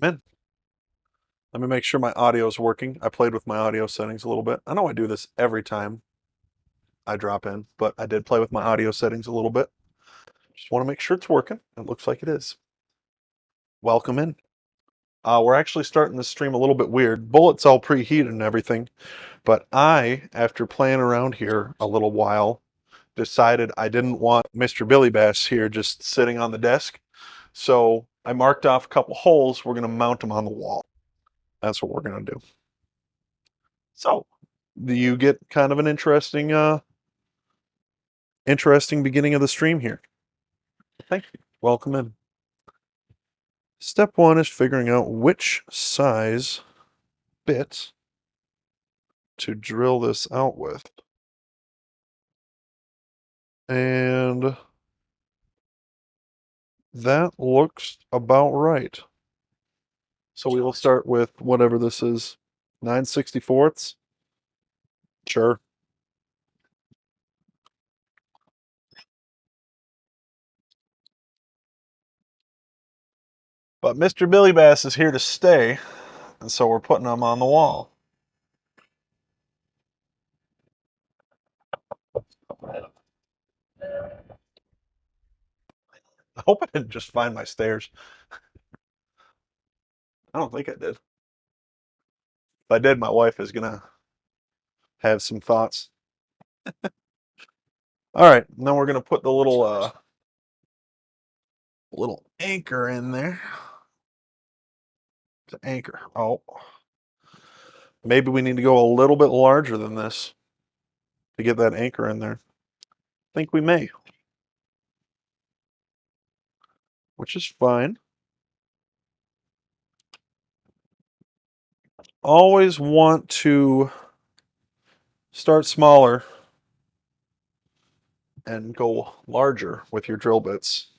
Man, let me make sure my audio is working. I played with my audio settings a little bit. I know I do this every time I drop in, but I did play with my audio settings a little bit. Just want to make sure it's working. It looks like it is. Welcome in. We're actually starting the stream a little bit weird. Bullet's all preheated and everything, but after playing around here a little while, decided I didn't want Mr. Billy Bass here just sitting on the desk. So I marked off a couple holes. We're going to mount them on the wall. That's what we're going to do. So, do you get kind of an interesting beginning of the stream here? Thank you. Welcome in. Step one is figuring out which size bit to drill this out with. And that looks about right. So we will start with whatever this is, 9/64. Sure. But Mr. Billy Bass is here to stay, and so we're putting him on the wall. I hope I didn't just find my stairs. I don't think I did. If I did, my wife is gonna have some thoughts. All right, now we're gonna put the little anchor in there. The anchor. Oh, maybe we need to go a little bit larger than this to get that anchor in there. I think we may, which is fine. Always want to start smaller and go larger with your drill bits.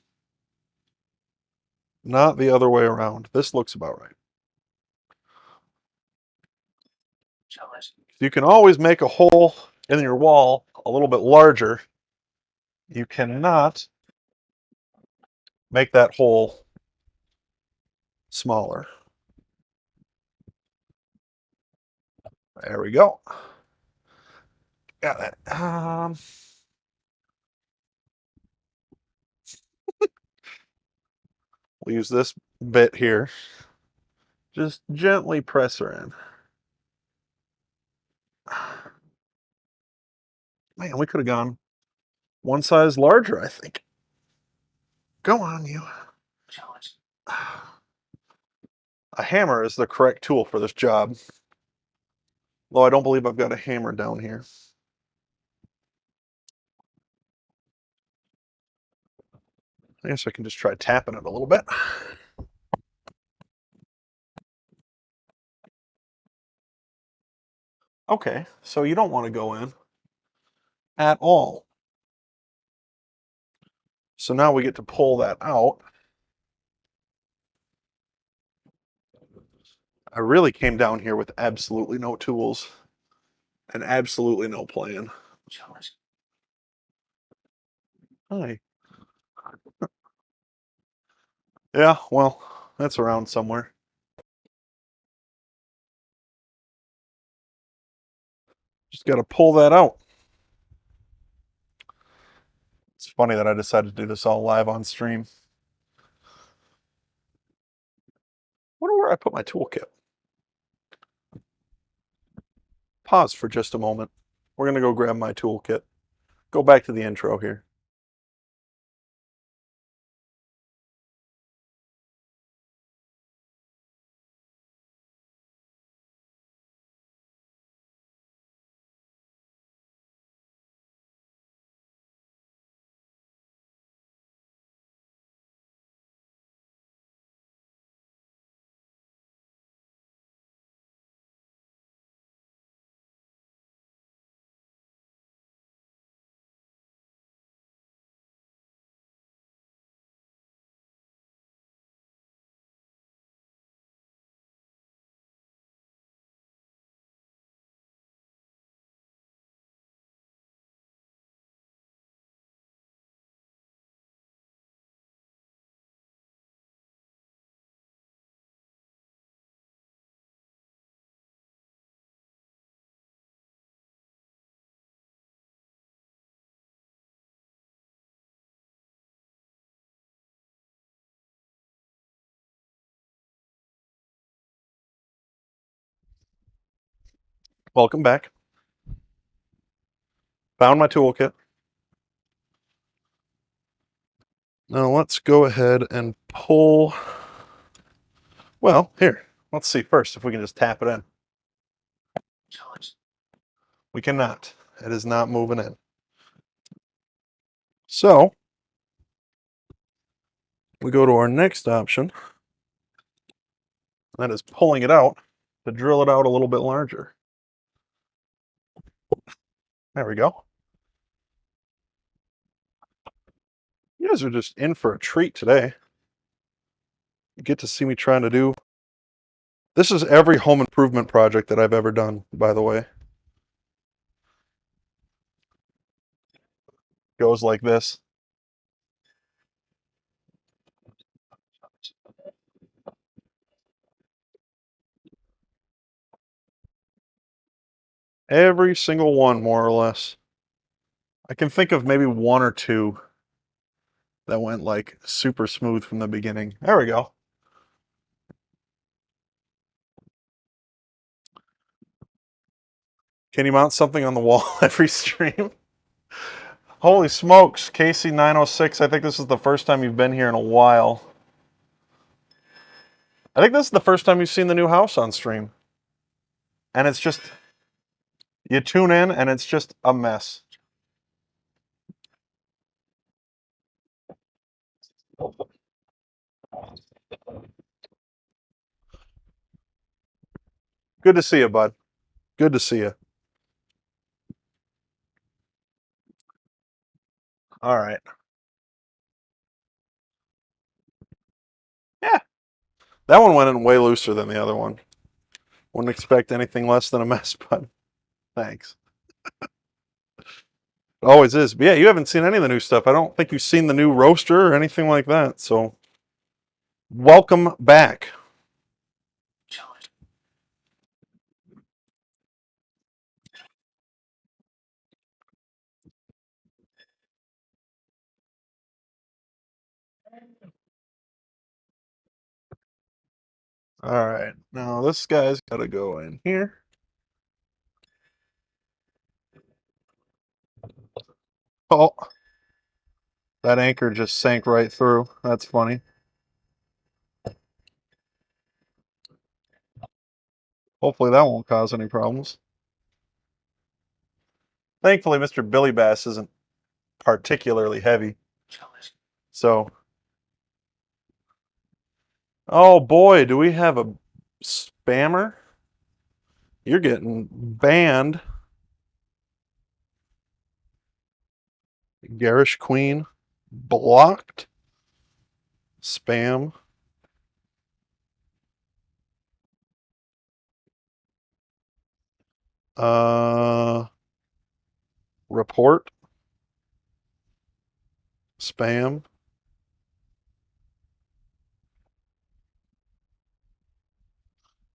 Not the other way around. This looks about right. You can always make a hole in your wall a little bit larger. You cannot make that hole smaller. There we go. Got that. We'll use this bit here. Just gently press her in. Man, we could have gone one size larger, I think. Go on, you. A hammer is the correct tool for this job. Though I don't believe I've got a hammer down here. I guess I can just try tapping it a little bit. Okay, so you don't want to go in at all. So now we get to pull that out. I really came down here with absolutely no tools and absolutely no plan. Hi. Yeah, well, that's around somewhere. Just got to pull that out. It's funny that I decided to do this all live on stream. Wonder where I put my toolkit. Pause for just a moment. We're going to go grab my toolkit. Go back to the intro here. Welcome back. Found my toolkit. Now let's go ahead and pull. Well, here, let's see first if we can just tap it in. We cannot. It is not moving in. So we go to our next option. That is pulling it out to drill it out a little bit larger. There we go. You guys are just in for a treat today. You get to see me trying to do. This is every home improvement project that I've ever done, by the way. Goes like this. Every single one, more or less. I can think of maybe one or two that went like super smooth from the beginning. There we go. Can you mount something on the wall every stream? Holy smokes, Casey906. I think this is the first time you've been here in a while. I think this is the first time you've seen the new house on stream. And it's just, you tune in and it's just a mess. Good to see you, bud. Good to see you. All right. Yeah. That one went in way looser than the other one. Wouldn't expect anything less than a mess, but thanks. It always is. But yeah, you haven't seen any of the new stuff. I don't think you've seen the new roaster or anything like that. So welcome back. All right. Now this guy's got to go in here. Oh, that anchor just sank right through. That's funny. Hopefully that won't cause any problems. Thankfully, Mr. Billy Bass isn't particularly heavy. So, oh boy, do we have a spammer? You're getting banned. Garish Queen blocked. Spam. Report. Spam.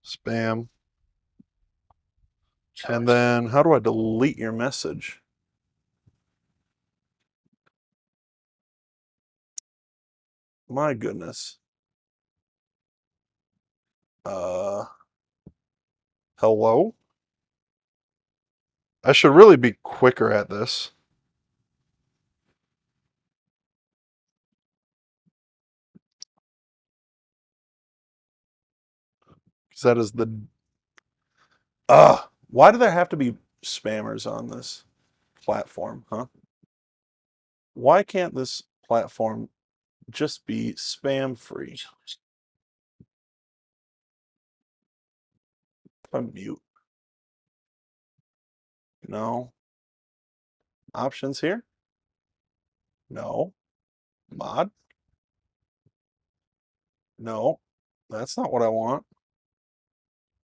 Spam. And then how do I delete your message? My goodness. Hello? I should really be quicker at this. Because that is the... why do there have to be spammers on this platform, huh? Why can't this platform just be spam free? If I mute. No. Options here? No. Mod? No. That's not what I want.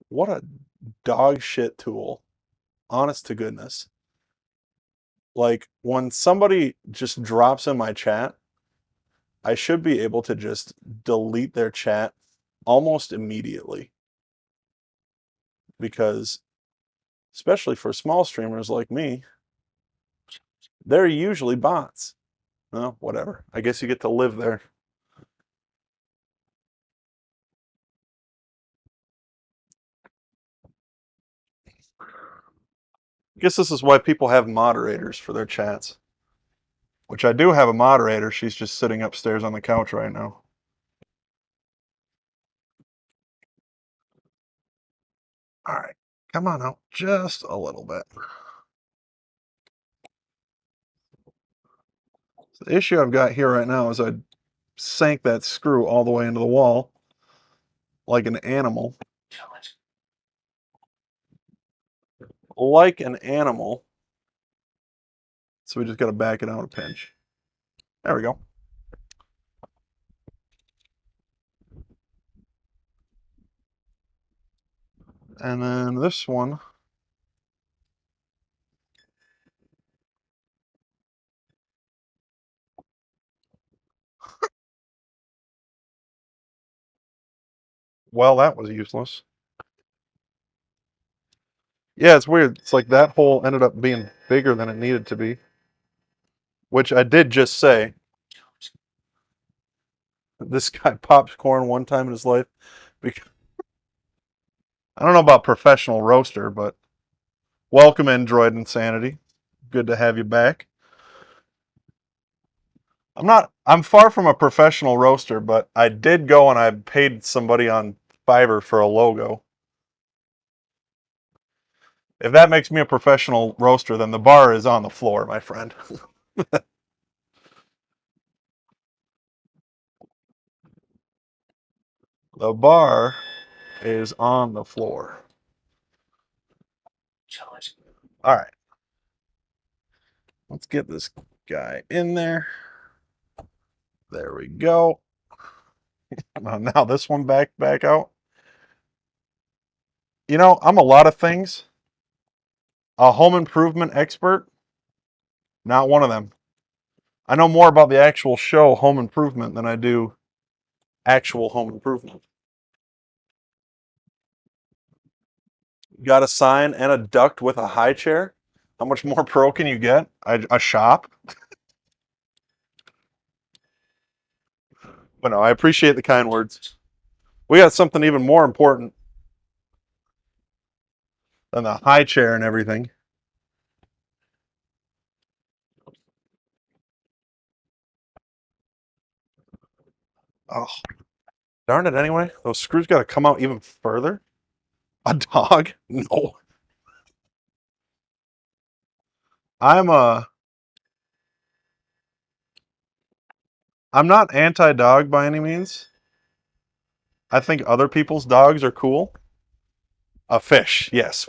What a dog shit tool. Honest to goodness. Like, when somebody just drops in my chat, I should be able to just delete their chat almost immediately. Because, especially for small streamers like me, they're usually bots. Well, whatever. I guess you get to live there. I guess this is why people have moderators for their chats. Which I do have a moderator. She's just sitting upstairs on the couch right now. All right, come on out just a little bit. So the issue I've got here right now is I sank that screw all the way into the wall like an animal. Like an animal. So we just got to back it out a pinch. There we go. And then this one. Well, that was useless. Yeah, it's weird. It's like that hole ended up being bigger than it needed to be. Which I did just say. This guy pops corn one time in his life. Because, I don't know about professional roaster, but welcome, Android Insanity. Good to have you back. I'm far from a professional roaster, but I did go and I paid somebody on Fiverr for a logo. If that makes me a professional roaster, then the bar is on the floor, my friend. The bar is on the floor. All right. Let's get this guy in there. There we go. Now this one back out. You know, I'm a lot of things. A home improvement expert, not one of them. I know more about the actual show Home Improvement than I do actual home improvement. Got a sign and a duct with a high chair. How much more pro can you get? A shop? But no, I appreciate the kind words. We got something even more important than the high chair and everything. Oh, darn it anyway. Those screws got to come out even further. A dog? No. I'm not anti-dog by any means. I think other people's dogs are cool. A fish, yes.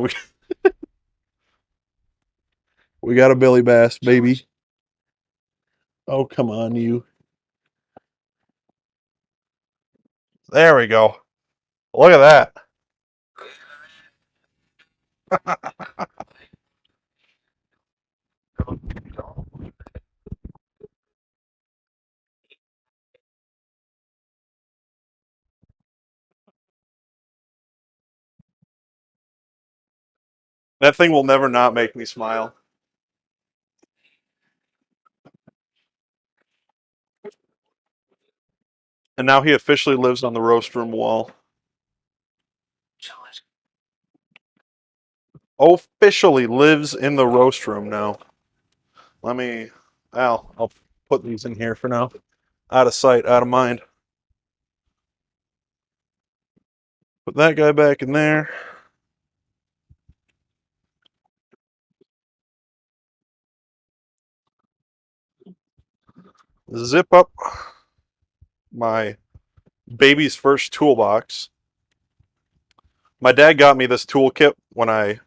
We got a Billy Bass, baby. Oh, come on, you. There we go. Look at that. That thing will never not make me smile. And now he officially lives on the roast room wall. Officially lives in the roast room now. I'll put these in here for now. Out of sight, out of mind. Put that guy back in there. Zip up my baby's first toolbox. My dad got me this toolkit when I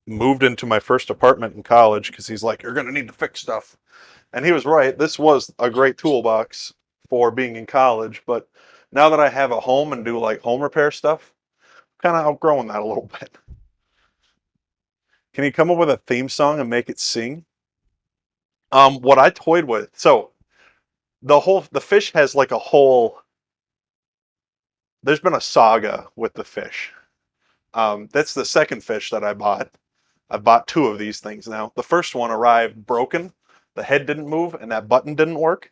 moved into my first apartment in college because he's like, you're going to need to fix stuff. And he was right. This was a great toolbox for being in college. But now that I have a home and do like home repair stuff, kind of outgrowing that a little bit. Can you come up with a theme song and make it sing? What I toyed with. So the fish has like a whole. There's been a saga with the fish. That's the second fish that I bought. I've bought two of these things now. The first one arrived broken. The head didn't move and that button didn't work.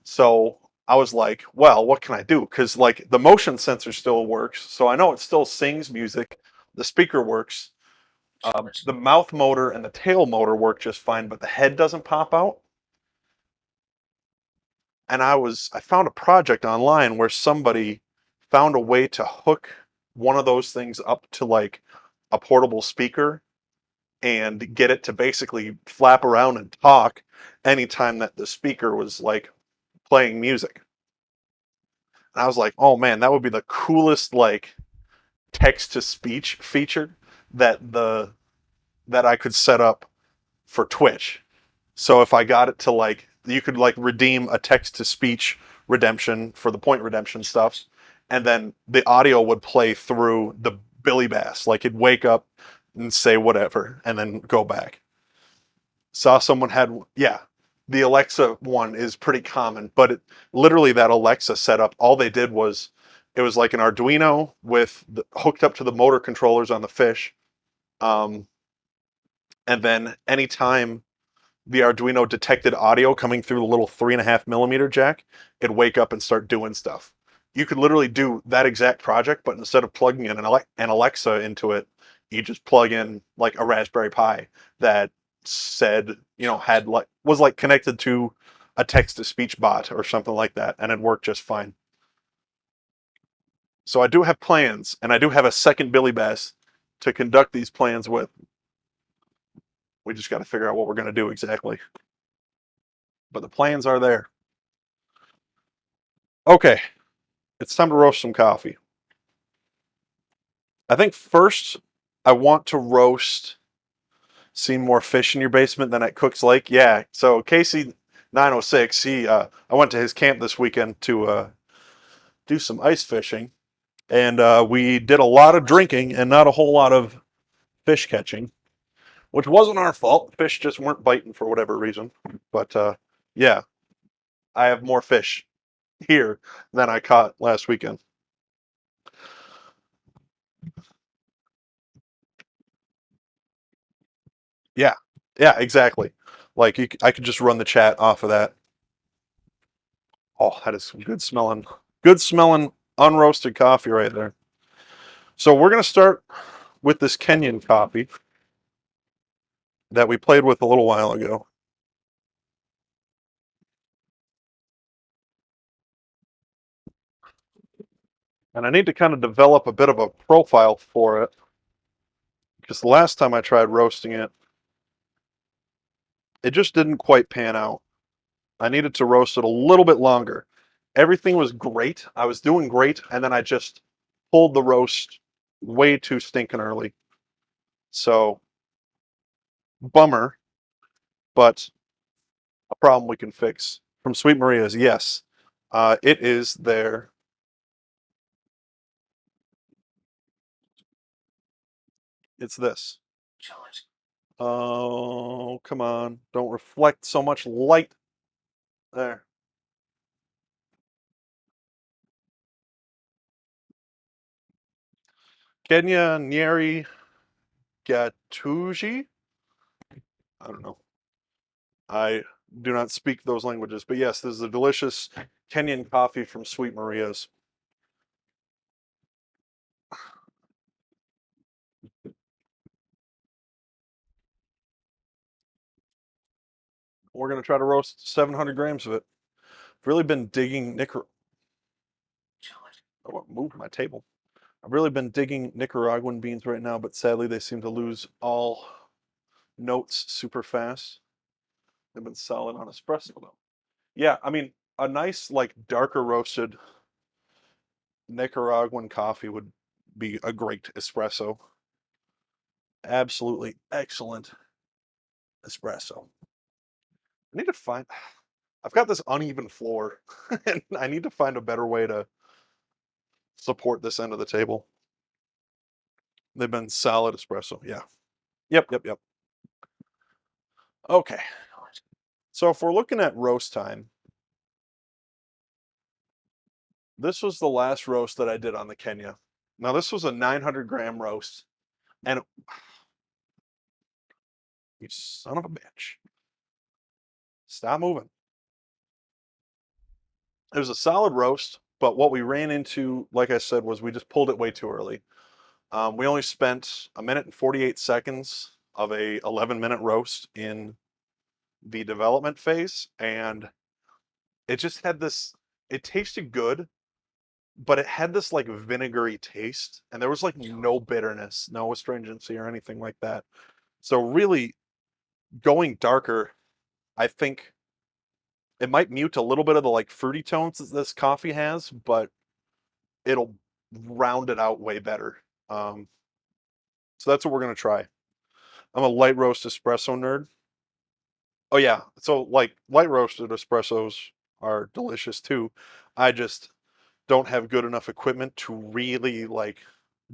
So I was like, well, what can I do? Because like the motion sensor still works. So I know it still sings music. The speaker works. The mouth motor and the tail motor work just fine, but the head doesn't pop out. And I found a project online where somebody found a way to hook one of those things up to like a portable speaker and get it to basically flap around and talk anytime that the speaker was like playing music. And I was like, oh man, that would be the coolest like text to speech feature that I could set up for Twitch. So if I got it to like, you could like redeem a text to speech redemption for the point redemption stuff, and then the audio would play through the Billy Bass. Like it'd wake up and say whatever, and then go back. Saw someone had, yeah, the Alexa one is pretty common, but literally that Alexa setup, all they did was, it was like an Arduino with hooked up to the motor controllers on the fish. And then anytime the Arduino detected audio coming through the little 3.5mm jack, it'd wake up and start doing stuff. You could literally do that exact project, but instead of plugging in an Alexa into it, you just plug in like a Raspberry Pi that said, had like, was like connected to a text to speech bot or something like that, and it worked just fine. So I do have plans, and I do have a second Billy Bass to conduct these plans with. We just got to figure out what we're going to do exactly. But the plans are there. Okay, it's time to roast some coffee. I think first I want to roast seeing more fish in your basement than at Cook's Lake. Yeah, so Casey 906, I went to his camp this weekend to do some ice fishing, and we did a lot of drinking and not a whole lot of fish catching, which wasn't our fault. Fish just weren't biting for whatever reason. But yeah, I have more fish here than I caught last weekend. Yeah, yeah, exactly. Like I could just run the chat off of that. Oh, that is some good smelling unroasted coffee right there. So we're gonna start with this Kenyan coffee that we played with a little while ago. And I need to kind of develop a bit of a profile for it, because the last time I tried roasting it, it just didn't quite pan out. I needed to roast it a little bit longer. Everything was great. I was doing great, and then I just pulled the roast way too stinking early. So, bummer, but a problem we can fix. From Sweet Maria's, yes. It is there. It's this. Oh, come on. Don't reflect so much light. There. Kenya Nyeri Gatuji? I don't know. I do not speak those languages, but yes, this is a delicious Kenyan coffee from Sweet Maria's. We're going to try to roast 700 grams of it. I've really been digging Oh, I moved my table. I've really been digging Nicaraguan beans right now, but sadly they seem to lose all notes super fast. They've been solid on espresso though. Yeah, I mean, a nice like darker roasted Nicaraguan coffee would be a great espresso. Absolutely excellent espresso. I need to find I've got this uneven floor and I need to find a better way to support this end of the table. They've been solid espresso. Yeah. Yep. Okay. So if we're looking at roast time, this was the last roast that I did on the Kenya. Now this was a 900-gram roast, and you son of a bitch, stop moving. It was a solid roast, but what we ran into, like I said, was we just pulled it way too early. We only spent a minute and 48 seconds of a 11-minute roast in the development phase, and it just had this. It tasted good, but it had this like vinegary taste, and there was like no bitterness, no astringency or anything like that. So really, going darker, I think it might mute a little bit of the like fruity tones that this coffee has, but it'll round it out way better. Um, so that's what we're gonna try. I'm a light roast espresso nerd. Oh yeah, so like light roasted espressos are delicious too. I just don't have good enough equipment to really like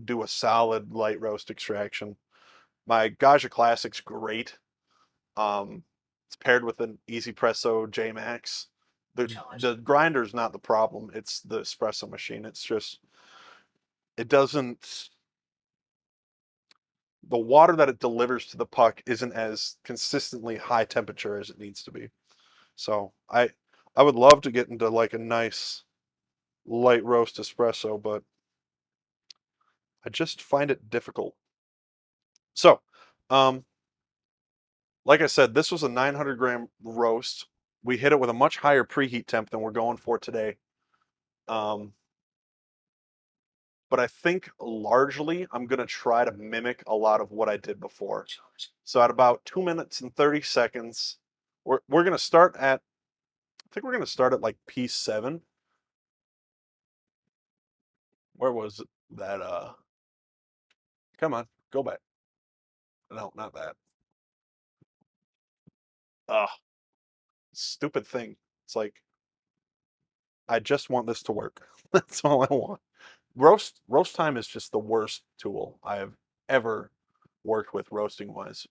do a solid light roast extraction. My Gaja Classic's great. It's paired with an Easy Presso J Max. The grinder's not the problem. It's the espresso machine. It's just it doesn't the water that it delivers to the puck isn't as consistently high temperature as it needs to be. So I would love to get into like a nice light roast espresso, but I just find it difficult. So, um, like I said, this was a 900-gram roast. We hit it with a much higher preheat temp than we're going for today. Um, but I think largely I'm going to try to mimic a lot of what I did before. So at about 2 minutes and 30 seconds, we're going to start at, I think we're going to start at like P7. Where was it? That, come on, go back. No, not that. Ugh, stupid thing. It's like, I just want this to work. That's all I want. Roast time is just the worst tool I have ever worked with roasting wise.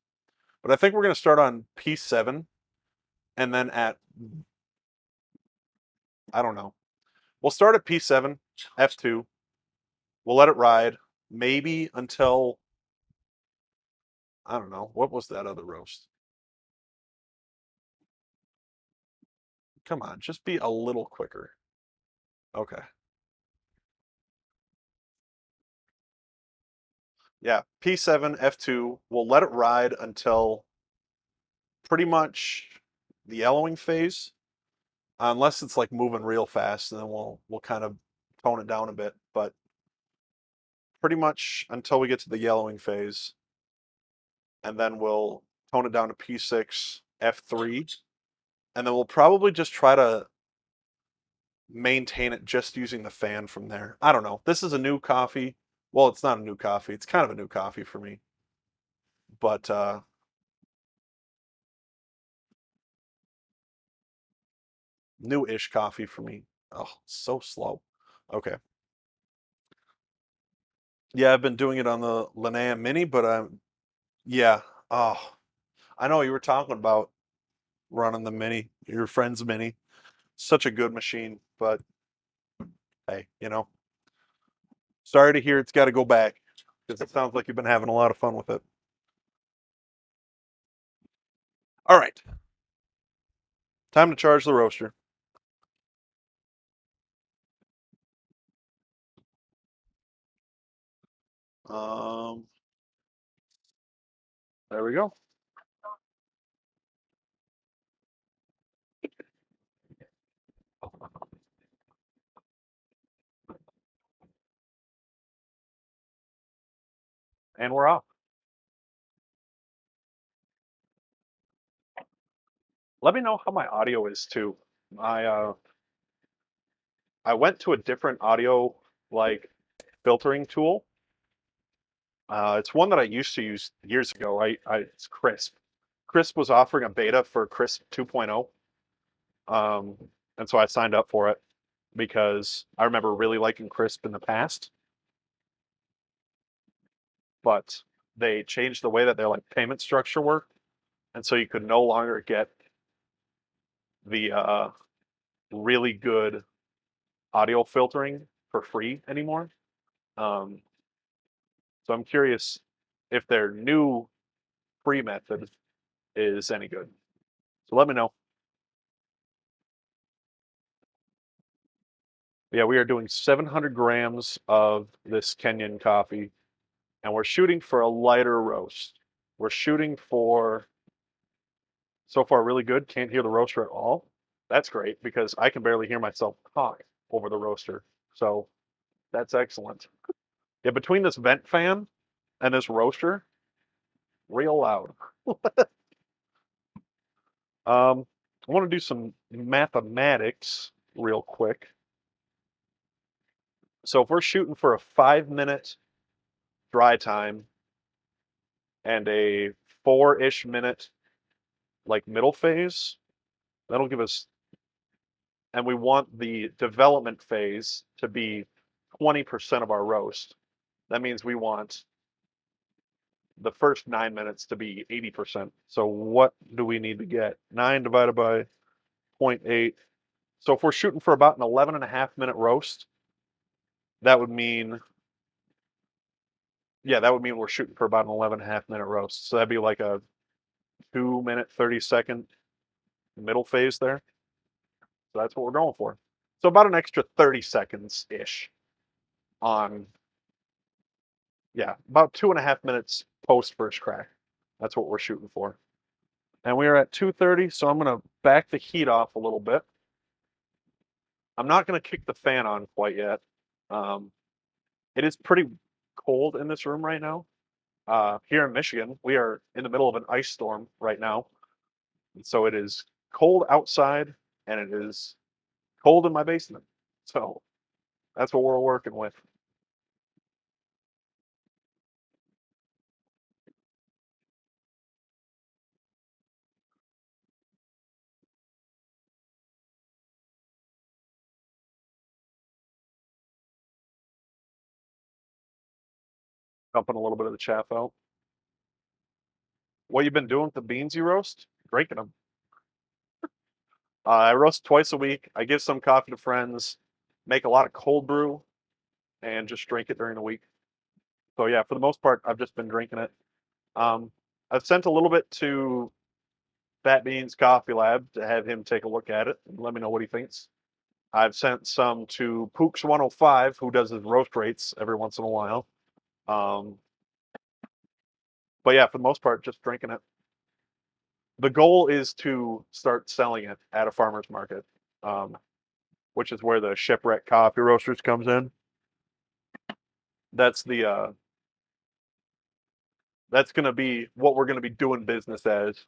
But I think we're going to start on P7 and then at, I don't know. We'll start at P7, F2. We'll let it ride maybe until, I don't know. What was that other roast? Come on, just be a little quicker. Okay. Yeah, P7, F2. We'll let it ride until pretty much the yellowing phase, unless it's like moving real fast, and then we'll kind of tone it down a bit. But pretty much until we get to the yellowing phase, and then we'll tone it down to P6, F3, and then we'll probably just try to maintain it just using the fan from there. I don't know. This is a new coffee. Well, it's not a new coffee. It's kind of a new coffee for me, but new-ish coffee for me. Oh, so slow. Okay. Yeah, I've been doing it on the Linnea Mini, but yeah. Oh, I know you were talking about running the Mini, your friend's Mini. Such a good machine, but hey, sorry to hear it's got to go back because it sounds like you've been having a lot of fun with it. All right, time to charge the roaster. Um, there we go. And we're off. Let me know how my audio is too. I went to a different audio like filtering tool. It's one that I used to use years ago. It's Crisp. Crisp was offering a beta for Crisp 2.0. And so I signed up for it because I remember really liking Crisp in the past, but they changed the way that their like payment structure worked, and so you could no longer get the really good audio filtering for free anymore. Um, so I'm curious if their new free method is any good. So let me know. Yeah, we are doing 700 grams of this Kenyan coffee. And we're shooting for a lighter roast. We're shooting for, so far, really good. Can't hear the roaster at all. That's great because I can barely hear myself talk over the roaster. So that's excellent. Yeah, between this vent fan and this roaster, real loud. I want to do some mathematics real quick. So if we're shooting for a 5 minute dry time and a 4-ish minute like middle phase, that'll give us, and we want the development phase to be 20% of our roast. That means we want the first 9 minutes to be 80%. So what do we need to get? 9 divided by 0.8. So if we're shooting for about an 11.5 minute roast, that would mean, yeah, that would mean we're shooting for about an 11.5 minute roast. So that'd be like a 2 minute, 30-second middle phase there. So that's what we're going for. So about an extra 30 seconds-ish on, yeah, about 2.5 minutes post first crack. That's what we're shooting for. And we are at 2:30, so I'm gonna back the heat off a little bit. I'm not gonna kick the fan on quite yet. Um, it is pretty cold in this room right now. Here in Michigan, we are in the middle of an ice storm right now. And so it is cold outside and it is cold in my basement. So that's what we're working with. Dumping a little bit of the chaff out. What you been doing with the beans you roast? Drinking them. I roast twice a week. I give some coffee to friends, make a lot of cold brew, and just drink it during the week. So yeah, for the most part, I've just been drinking it. Um, I've sent a little bit to Fat Beans Coffee Lab to have him take a look at it and let me know what he thinks. I've sent some to Pooks 105, who does his roast rates every once in a while. Um, but yeah, for the most part, just drinking it. The goal is to start selling it at a farmer's market, um, which is where the shipwreck coffee roasters comes in. That's the that's going to be what we're going to be doing business as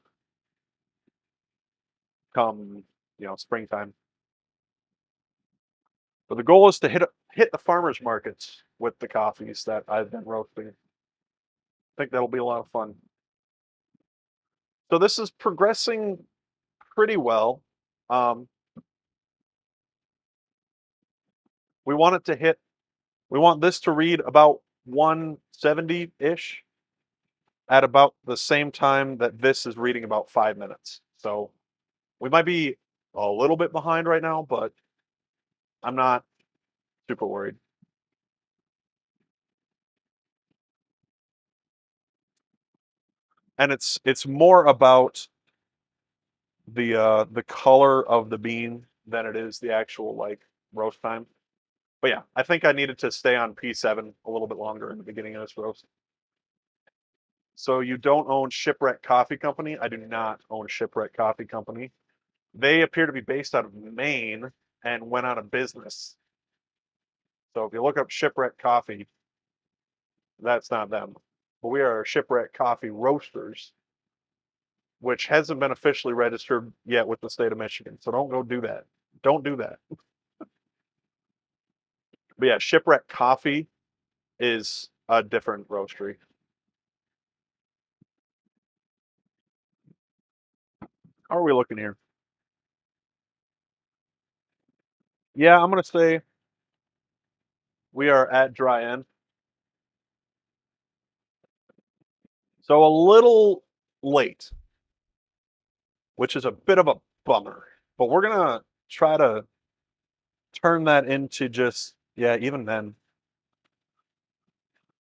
come springtime. But the goal is to hit the farmers markets with the coffees that I've been roasting. I think that'll be a lot of fun. So this is progressing pretty well. Um, we want it to hit. We want this to read about 170 ish at about the same time that this is reading about 5 minutes. So we might be a little bit behind right now, but I'm not super worried. And it's more about the color of the bean than it is the actual like roast time. But yeah, I think I needed to stay on P7 a little bit longer in the beginning of this roast. So you don't own Shipwreck Coffee Company? I do not own Shipwreck Coffee Company. They appear to be based out of Maine and went out of business. So if you look up Shipwreck Coffee, that's not them. But we are Shipwreck Coffee Roasters, which hasn't been officially registered yet with the state of Michigan. So don't go do that. Don't do that. But yeah, Shipwreck Coffee is a different roastery. How are we looking here? Yeah, I'm gonna say we are at dry end. So a little late, which is a bit of a bummer. But we're gonna try to turn that into just, yeah, even then,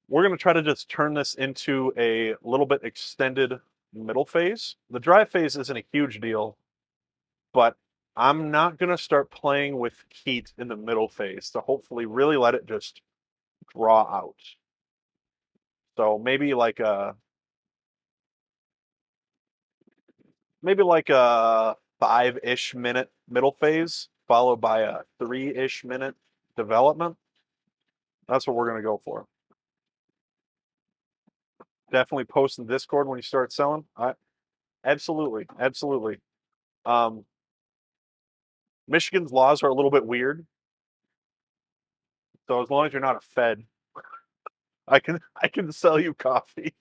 we're gonna try to just turn this into a little bit extended middle phase. The dry phase isn't a huge deal, but I'm not gonna start playing with heat in the middle phase to hopefully really let it just draw out. So maybe like a 5-ish minute middle phase, followed by a 3-ish minute development. That's what we're gonna go for. Definitely post in Discord when you start selling. Absolutely, absolutely. Um, Michigan's laws are a little bit weird, so as long as you're not a Fed, I can sell you coffee.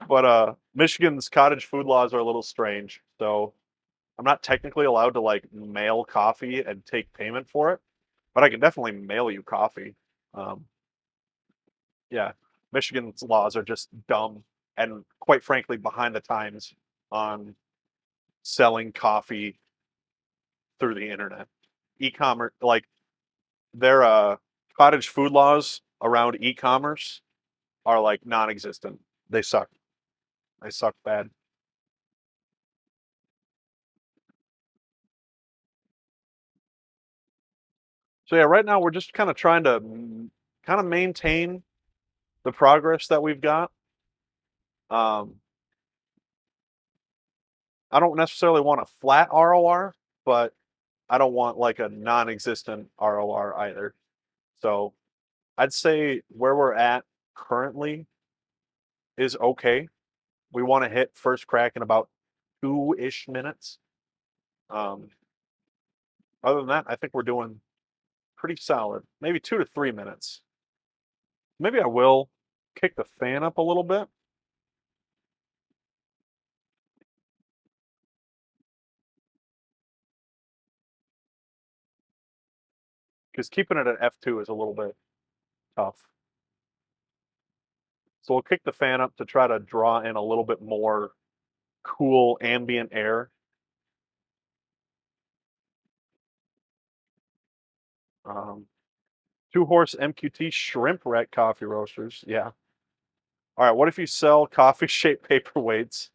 But Michigan's cottage food laws are a little strange, so I'm not technically allowed to like mail coffee and take payment for it, but I can definitely mail you coffee. Um, yeah, Michigan's laws are just dumb and quite frankly behind the times on selling coffee through the internet. E-commerce, like their cottage food laws around e-commerce are like non-existent. They suck. They suck bad. So yeah, right now we're just kind of trying to kind of maintain the progress that we've got. Um, I don't necessarily want a flat ROR, but I don't want like a non-existent ROR either. So I'd say where we're at currently is okay. We want to hit first crack in about 2-ish minutes. Um, Other than that, I think we're doing pretty solid. Maybe 2 to 3 minutes. Maybe I will kick the fan up a little bit because keeping it at F2 is a little bit tough. So we'll kick the fan up to try to draw in a little bit more cool ambient air. Um, Two horse MQT shrimp wreck coffee roasters. Yeah. All right. What if you sell coffee shaped paperweights?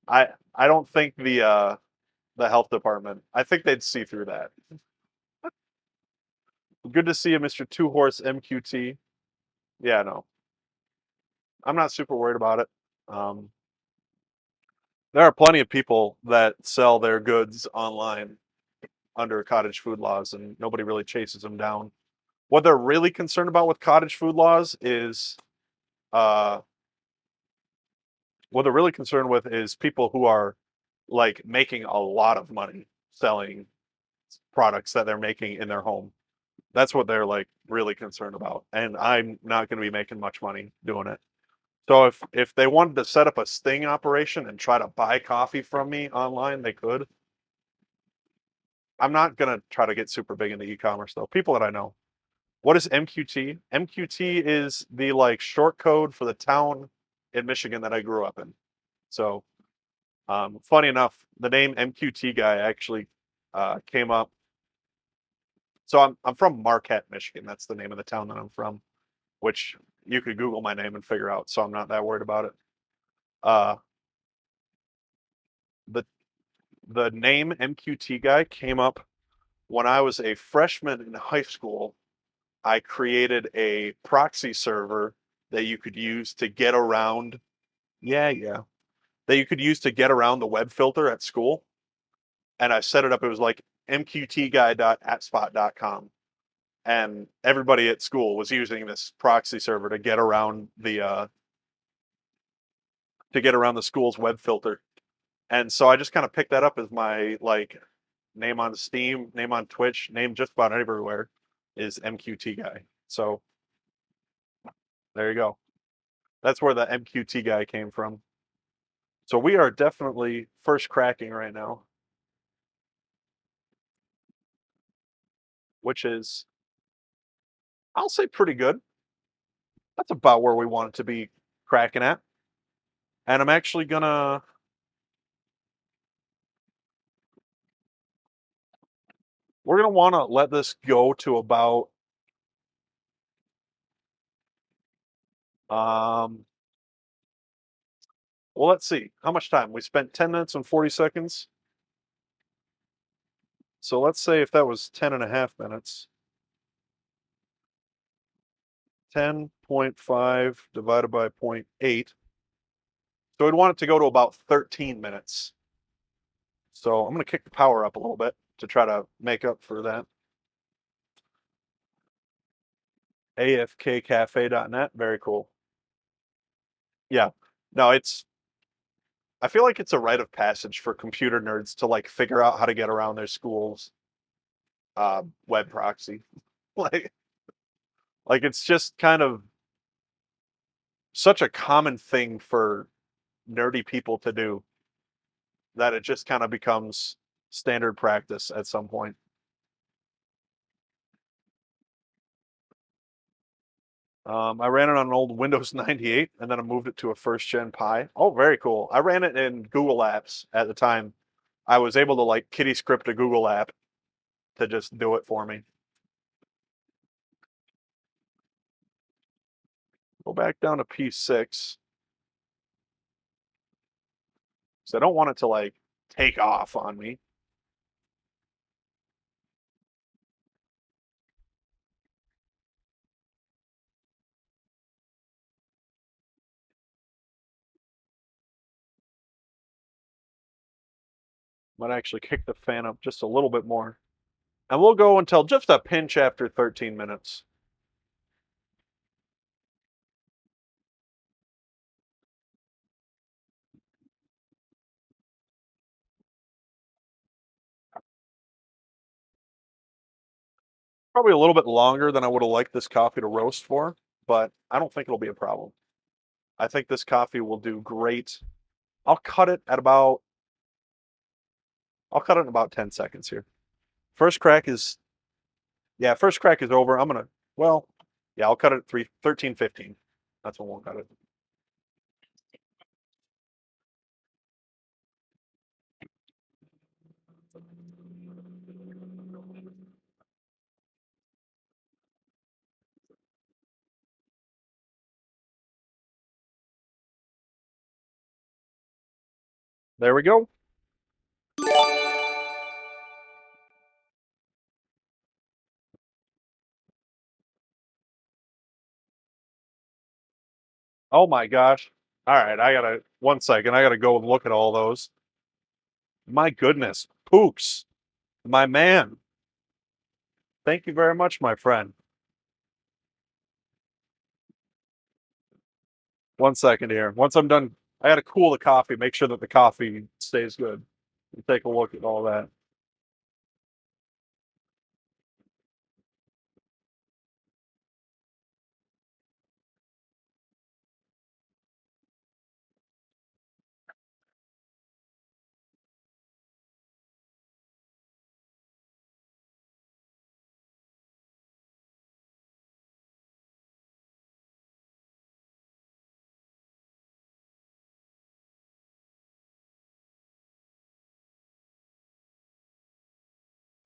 I don't think the health department. I think they'd see through that. Good to see you, Mr. Two Horse MQT. Yeah, no, I'm not super worried about it. Um, there are plenty of people that sell their goods online under cottage food laws, and nobody really chases them down. What they're really concerned about with cottage food laws is, uh, what they're really concerned with is people who are like making a lot of money selling products that they're making in their home. That's what they're like really concerned about. And I'm not going to be making much money doing it. So if they wanted to set up a sting operation and try to buy coffee from me online, they could. I'm not going to try to get super big into e-commerce though. People that I know. What is MQT? MQT is the like short code for the town in Michigan that I grew up in. So, funny enough, the name MQT guy actually came up. So I'm from Marquette, Michigan. That's the name of the town that I'm from, which you could Google my name and figure out. So I'm not that worried about it. Uh, the the name MQT guy came up when I was a freshman in high school. I created a proxy server that you could use to get around. Yeah, yeah. That you could use to get around the web filter at school. And I set it up. It was like mqtguy.atspot.com. And everybody at school was using this proxy server to get around the school's web filter. And so I just kind of picked that up as my like name on Steam, name on Twitch, name just about everywhere is MQT guy. So there you go. That's where the MQT guy came from. So we are definitely first cracking right now, which is, I'll say, pretty good. That's about where we want it to be cracking at. And I'm actually we're gonna want to let this go to about um well, let's see how much time we spent. 10 minutes and 40 seconds. So let's say if that was 10 and a half minutes, 10.5 divided by 0.8. So we'd want it to go to about 13 minutes. So I'm going to kick the power up a little bit to try to make up for that. afkcafe.net. Very cool. Yeah. No, I feel like it's a rite of passage for computer nerds to like figure out how to get around their school's web proxy. like like it's just kind of such a common thing for nerdy people to do that it just kind of becomes standard practice at some point. I ran it on an old Windows 98 and then I moved it to a first gen Pi. Oh, very cool. I ran it in Google Apps at the time. I was able to like kitty script a Google app to just do it for me. Go back down to P6. So I don't want it to like take off on me. Might actually kick the fan up just a little bit more. And we'll go until just a pinch after 13 minutes. Probably a little bit longer than I would have liked this coffee to roast for, but I don't think it'll be a problem. I think this coffee will do great. I'll cut it at about I'll cut it in about 10 seconds here. First crack is yeah, first crack is over. I'm gonna well, yeah, I'll cut it at 13:15. That's when we'll cut it. There we go. Oh my gosh. All right, I gotta 1 second. I gotta go and look at all those. My goodness, Pooks, my man. Thank you very much, my friend. 1 second here. Once I'm done, I gotta cool the coffee, make sure that the coffee stays good. And take a look at all that.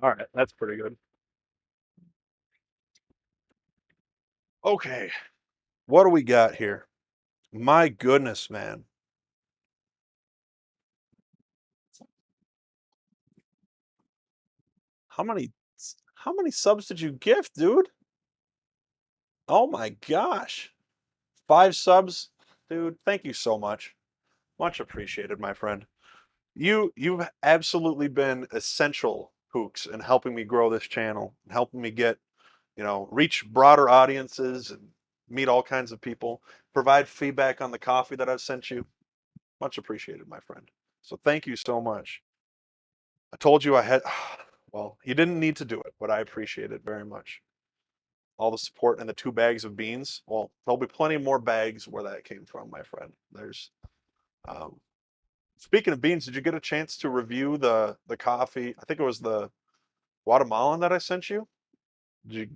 All right, that's pretty good. Okay, what do we got here? My goodness, man. How many how many subs did you gift, dude? Oh my gosh. 5 subs? Dude, thank you so much. Much appreciated, my friend. You've absolutely been essential, Hooks, in helping me grow this channel, helping me get, reach broader audiences and meet all kinds of people, provide feedback on the coffee that I've sent you. Much appreciated, my friend. So thank you so much. I told you I had well, you didn't need to do it, but I appreciate it very much. All the support and the 2 bags of beans. Well, there'll be plenty more bags where that came from, my friend. There's um speaking of beans, did you get a chance to review the coffee? I think it was the Guatemalan that I sent you. Did you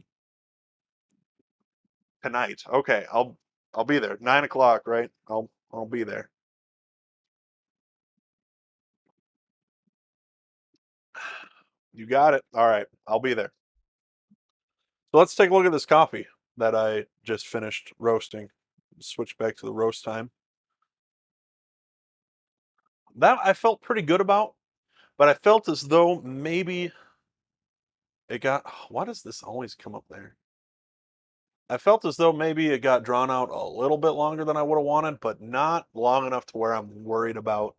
tonight? Okay, I'll be there. 9 o'clock, right? I'll be there. You got it. All right, I'll be there. So let's take a look at this coffee that I just finished roasting. Switch back to the roast time. That I felt pretty good about, but I felt as though maybe it got. Why does this always come up there? I felt as though maybe it got drawn out a little bit longer than I would have wanted, but not long enough to where I'm worried about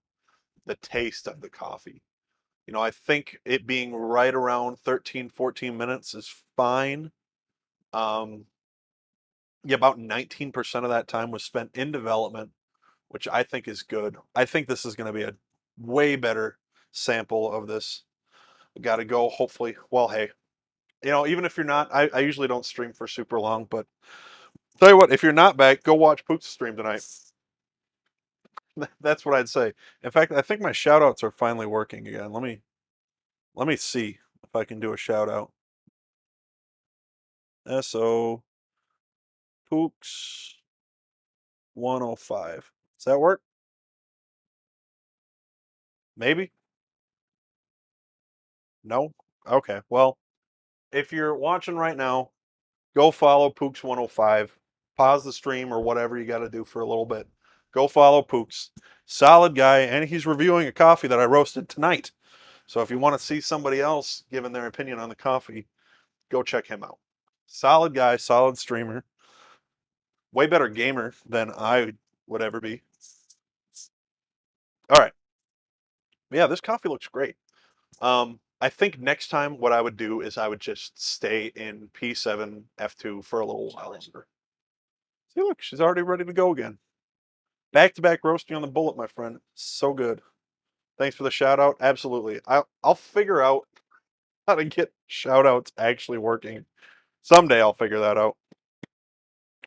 the taste of the coffee. I think it being right around 13, 14 minutes is fine. Um, yeah, about 19% of that time was spent in development, which I think is good. I think this is going to be a way better sample of this. Got to go, hopefully. Well, hey, even if you're not, I usually don't stream for super long, but tell you what, if you're not back, go watch Pook's stream tonight. That's what I'd say. In fact, I think my shout outs are finally working again. Let me see if I can do a shout out. SO Pooks 105. Does that work? Maybe? No? Okay. Well, if you're watching right now, go follow Pooks 105. Pause the stream or whatever you got to do for a little bit. Go follow Pooks. Solid guy, and he's reviewing a coffee that I roasted tonight. So if you want to see somebody else giving their opinion on the coffee, go check him out. Solid guy, solid streamer. Way better gamer than I would ever be. All right. Yeah, this coffee looks great. I think next time what I would do is I would just stay in P7 F2 for a little while longer. See, look, she's already ready to go again. Back to back roasting on the bullet, my friend. So good. Thanks for the shout out. Absolutely. I'll figure out how to get shout outs actually working. Someday I'll figure that out.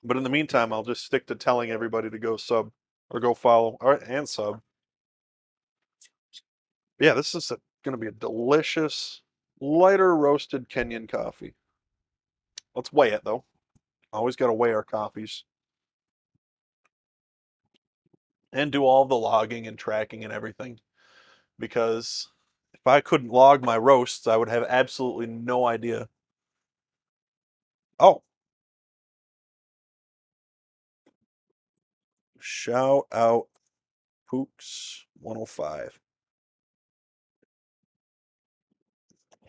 But in the meantime, I'll just stick to telling everybody to go sub or go follow. All right, and sub. Yeah, this is going to be a delicious, lighter roasted Kenyan coffee. Let's weigh it though. Always got to weigh our coffees and do all the logging and tracking and everything. Because if I couldn't log my roasts, I would have absolutely no idea. Oh, shout out Pooks 105.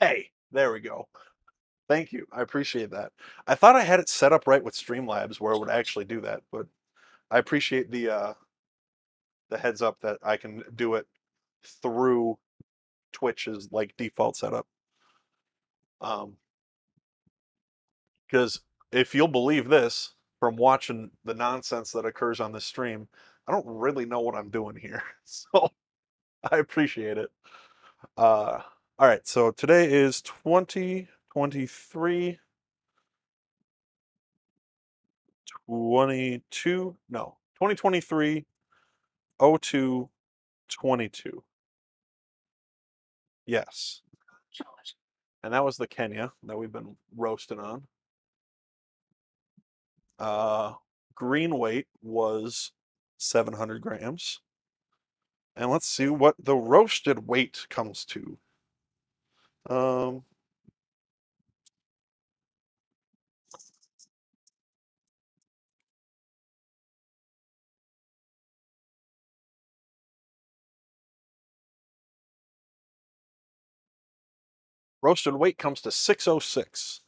Hey, there we go. Thank you. I appreciate that. I thought I had it set up right with Streamlabs where it would actually do that, but I appreciate the heads up that I can do it through Twitch's like default setup. Because if you'll believe this, from watching the nonsense that occurs on this stream, I don't really know what I'm doing here. So I appreciate it. All right, so today is 2023, 22, no, 2023, 02, 22. Yes. And that was the Kenya that we've been roasting on. Uh, Green weight was 700 grams. And let's see what the roasted weight comes to. Um, Roasted weight comes to 606,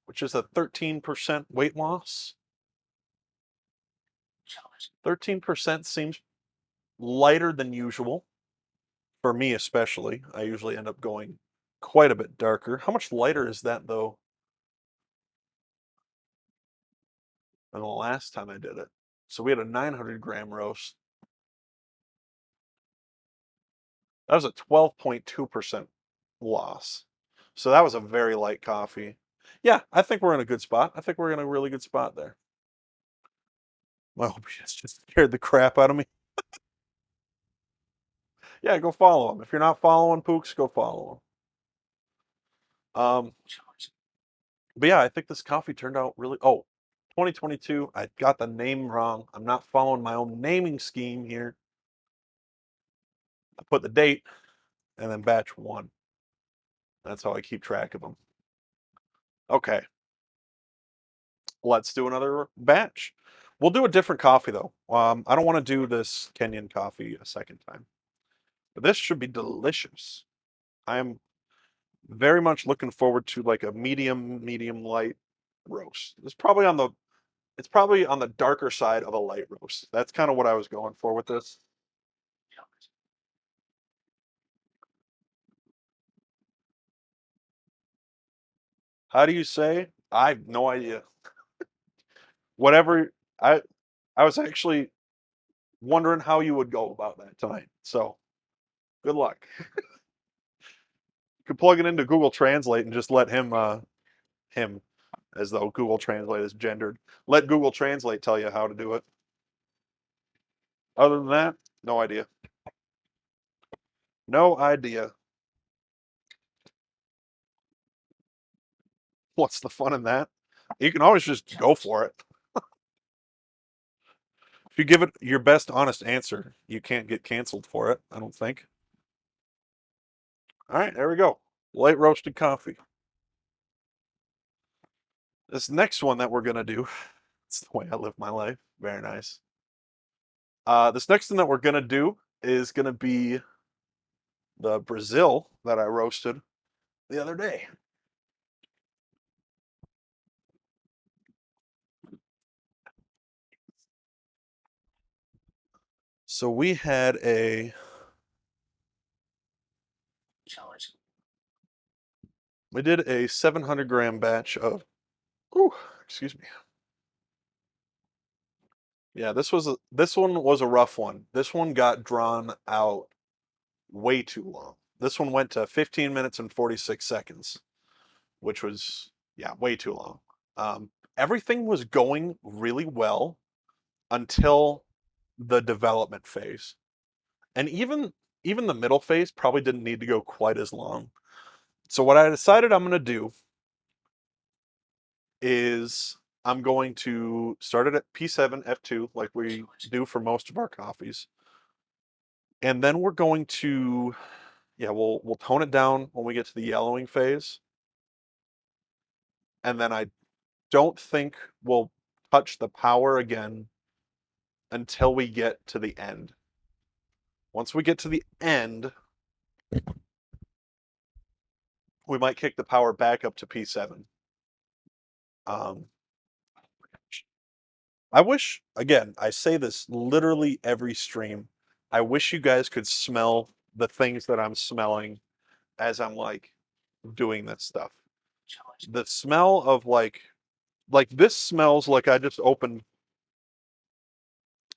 which is a 13% weight loss. 13% seems lighter than usual, for me especially. I usually end up going quite a bit darker. How much lighter is that, though, than the last time I did it? So we had a 900-gram roast. That was a 12.2% loss. So that was a very light coffee. Yeah, I think we're in a good spot. I think we're in a really good spot there. My OBS just scared the crap out of me. Yeah, go follow him. If you're not following Pooks, go follow him. But yeah, I think this coffee turned out really. Oh, 2022. I got the name wrong. I'm not following my own naming scheme here. I put the date and then batch one. That's how I keep track of them. Okay, let's do another batch. We'll do a different coffee though. I don't want to do this Kenyan coffee a second time, but this should be delicious. I am very much looking forward to like a medium light roast. It's probably on the darker side of a light roast. That's kind of what I was going for with this. How do you say? I have no idea. Whatever I I was actually wondering how you would go about that tonight. So good luck. You could plug it into Google Translate and just let him, as though Google Translate is gendered. Let Google Translate tell you how to do it. Other than that, no idea. No idea. What's the fun in that? You can always just go for it. If you give it your best honest answer, you can't get canceled for it, I don't think. All right, there we go. Light roasted coffee. This next one that we're gonna do, it's the way I live my life. Very nice. This next thing that we're gonna do is gonna be the Brazil that I roasted the other day. So we did a 700-gram batch of, ooh, excuse me. Yeah, this one was a rough one. This one got drawn out way too long. This one went to 15 minutes and 46 seconds, which was, yeah, way too long. Everything was going really well until the development phase. And even the middle phase probably didn't need to go quite as long. So what I decided I'm going to do is I'm going to start it at P7 F2 like we do for most of our coffees. And then we're going to, yeah, we'll tone it down when we get to the yellowing phase. And then I don't think we'll touch the power again until we get to the end. Once we get to the end, we might kick the power back up to P7. Um, I wish, again, I say this literally every stream. I wish you guys could smell the things that I'm smelling as I'm like doing this stuff. The smell of like this smells like I just opened.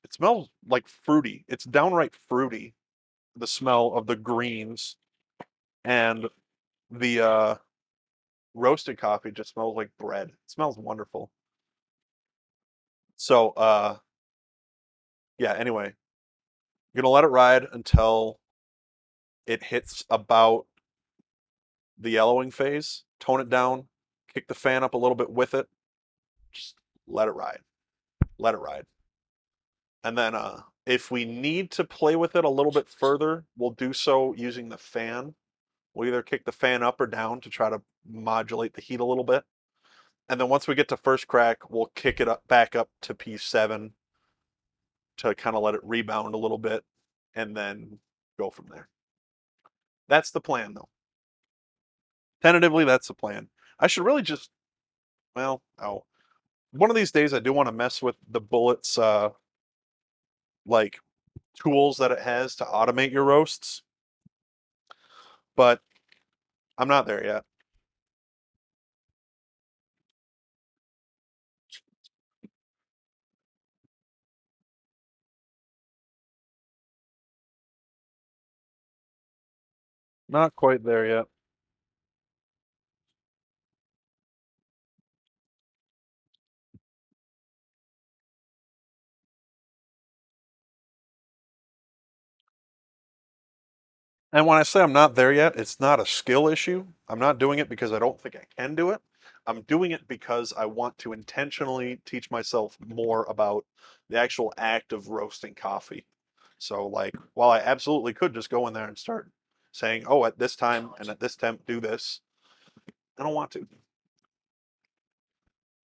It smells like fruity. It's downright fruity. The smell of the greens and the roasted coffee just smells like bread. It smells wonderful. So yeah, anyway, you're gonna let it ride until it hits about the yellowing phase, tone it down, kick the fan up a little bit with it, just let it ride. Let it ride. And then if we need to play with it a little bit further, we'll do so using the fan. We'll either kick the fan up or down to try to modulate the heat a little bit. And then once we get to first crack, we'll kick it up back up to P7 to kind of let it rebound a little bit and then go from there. That's the plan though. Tentatively, that's the plan. I should really just, well, oh, one of these days I do want to mess with the Bullet's like tools that it has to automate your roasts, but I'm not there yet. Not quite there yet. And when I say I'm not there yet, it's not a skill issue. I'm not doing it because I don't think I can do it. I'm doing it because I want to intentionally teach myself more about the actual act of roasting coffee. So, like, while I absolutely could just go in there and start saying, oh, at this time and at this temp, do this, I don't want to.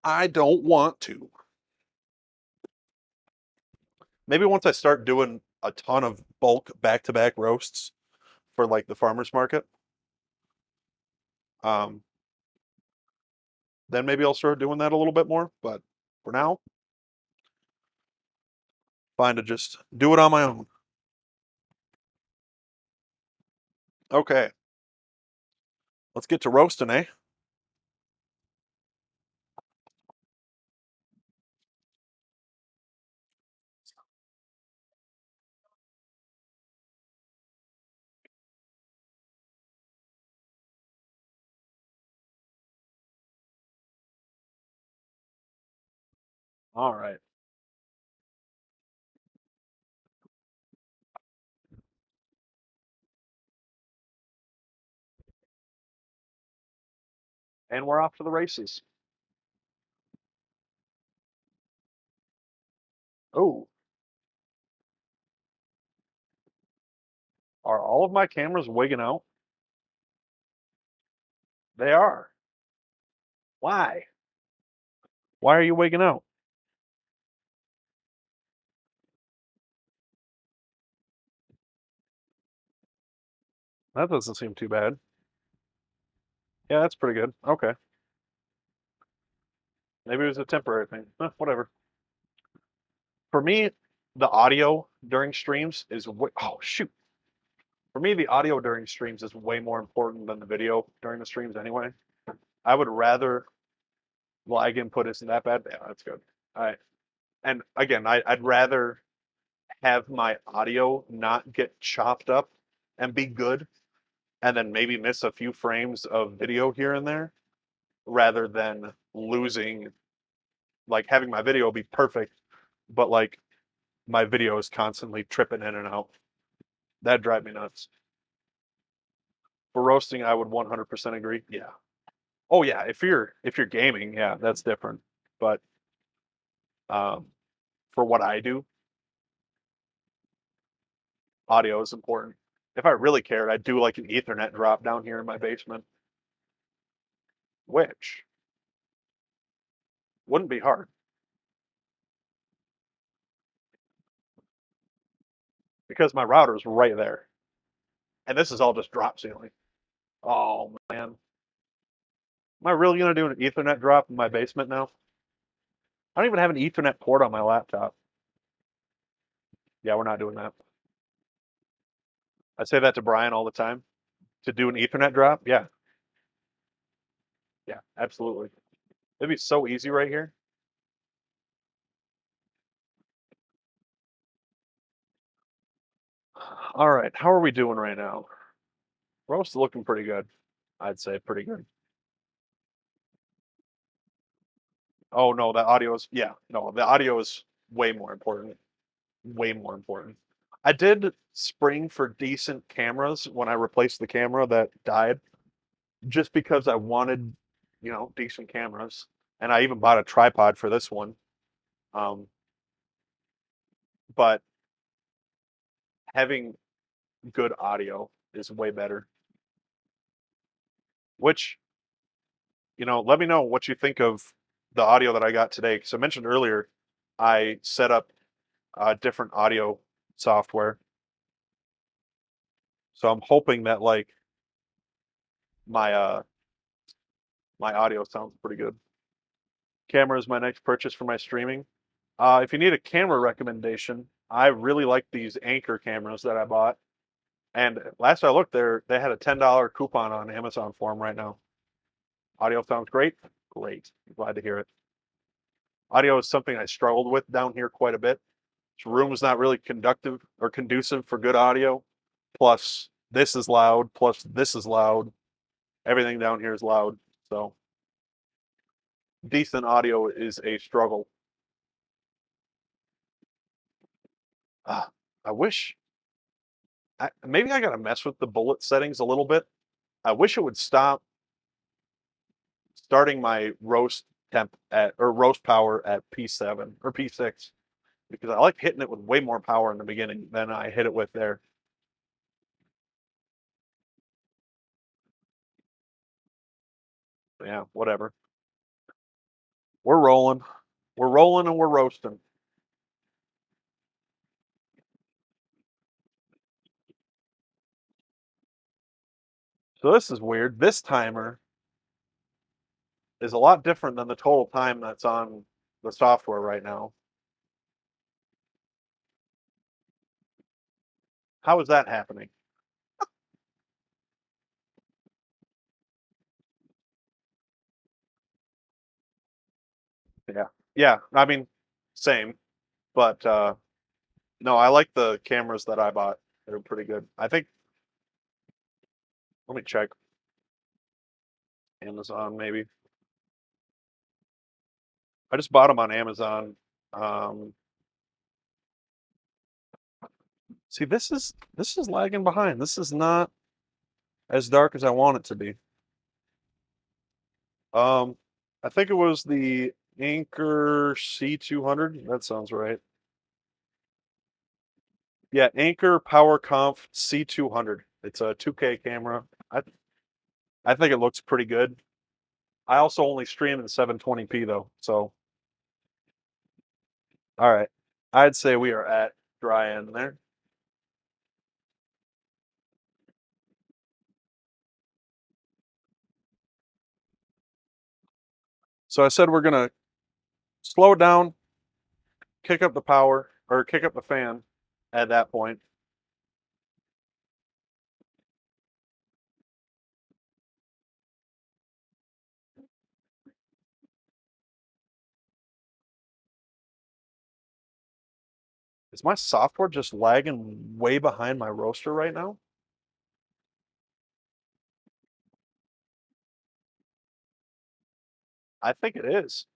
I don't want to. Maybe once I start doing a ton of bulk back-to-back roasts for like the farmers market, um, Then maybe I'll start doing that a little bit more. But for now, fine to just do it on my own. Okay, let's get to roasting, eh? All right. And we're off to the races. Oh, are all of my cameras wigging out? They are. Why? Why are you wigging out? That doesn't seem too bad. Yeah, that's pretty good. Okay. Maybe it was a temporary thing. Whatever. For me, the audio during streams is oh shoot. For me, the audio during streams is way more important than the video during the streams anyway. I would rather lag input isn't that bad. Yeah, that's good. All right. And again, I'd rather have my audio not get chopped up and be good and then maybe miss a few frames of video here and there rather than losing, like having my video be perfect, but like my video is constantly tripping in and out. That'd drive me nuts. For roasting, I would 100% agree. Yeah. Oh yeah, if you're gaming, yeah, that's different. But um, for what I do, audio is important. If I really cared, I'd do like an Ethernet drop down here in my basement, which wouldn't be hard because my router's right there, and this is all just drop ceiling. Oh man, am I really gonna do an Ethernet drop in my basement now? I don't even have an Ethernet port on my laptop. Yeah, we're not doing that. I say that to Brian all the time. To do an Ethernet drop, yeah, yeah, absolutely. It'd be so easy right here. All right, how are we doing right now? Roast looking pretty good. I'd say pretty good. Oh no, the audio is yeah, no, the audio is way more important. Way more important. I did spring for decent cameras when I replaced the camera that died, just because I wanted, decent cameras. And I even bought a tripod for this one. Um, but having good audio is way better. Which, let me know what you think of the audio that I got today. Because I mentioned earlier, I set up different audio software. So I'm hoping that like my my audio sounds pretty good. Camera is my next purchase for my streaming. If you need a camera recommendation, I really like these Anchor cameras that I bought. And last I looked, they had a $10 coupon on Amazon for them right now. Audio sounds great. Great. Glad to hear it. Audio is something I struggled with down here quite a bit. This room is not really conductive or conducive for good audio. Plus, this is loud. Plus, this is loud. Everything down here is loud. So, decent audio is a struggle. Ah, I wish. Maybe I got to mess with the bullet settings a little bit. I wish it would stop starting my roast temp at or roast power at P7 or P6 because I like hitting it with way more power in the beginning than I hit it with there. Yeah, whatever. We're rolling. We're rolling and we're roasting. So this is weird. This timer is a lot different than the total time that's on the software right now. How is that happening? Yeah. Yeah, I mean, same, but, no, I like the cameras that I bought. They're pretty good. I think let me check. Amazon, maybe. I just bought them on Amazon. Um, see, this is lagging behind. This is not as dark as I want it to be. Um, I think it was the Anker C200. That sounds right. Yeah, Anker PowerConf C200. It's a 2K camera. I think it looks pretty good. I also only stream in 720p though. So, all right. I'd say we are at dry end there. So I said we're gonna slow it down, kick up the power or kick up the fan at that point. Is my software just lagging way behind my roaster right now? I think it is.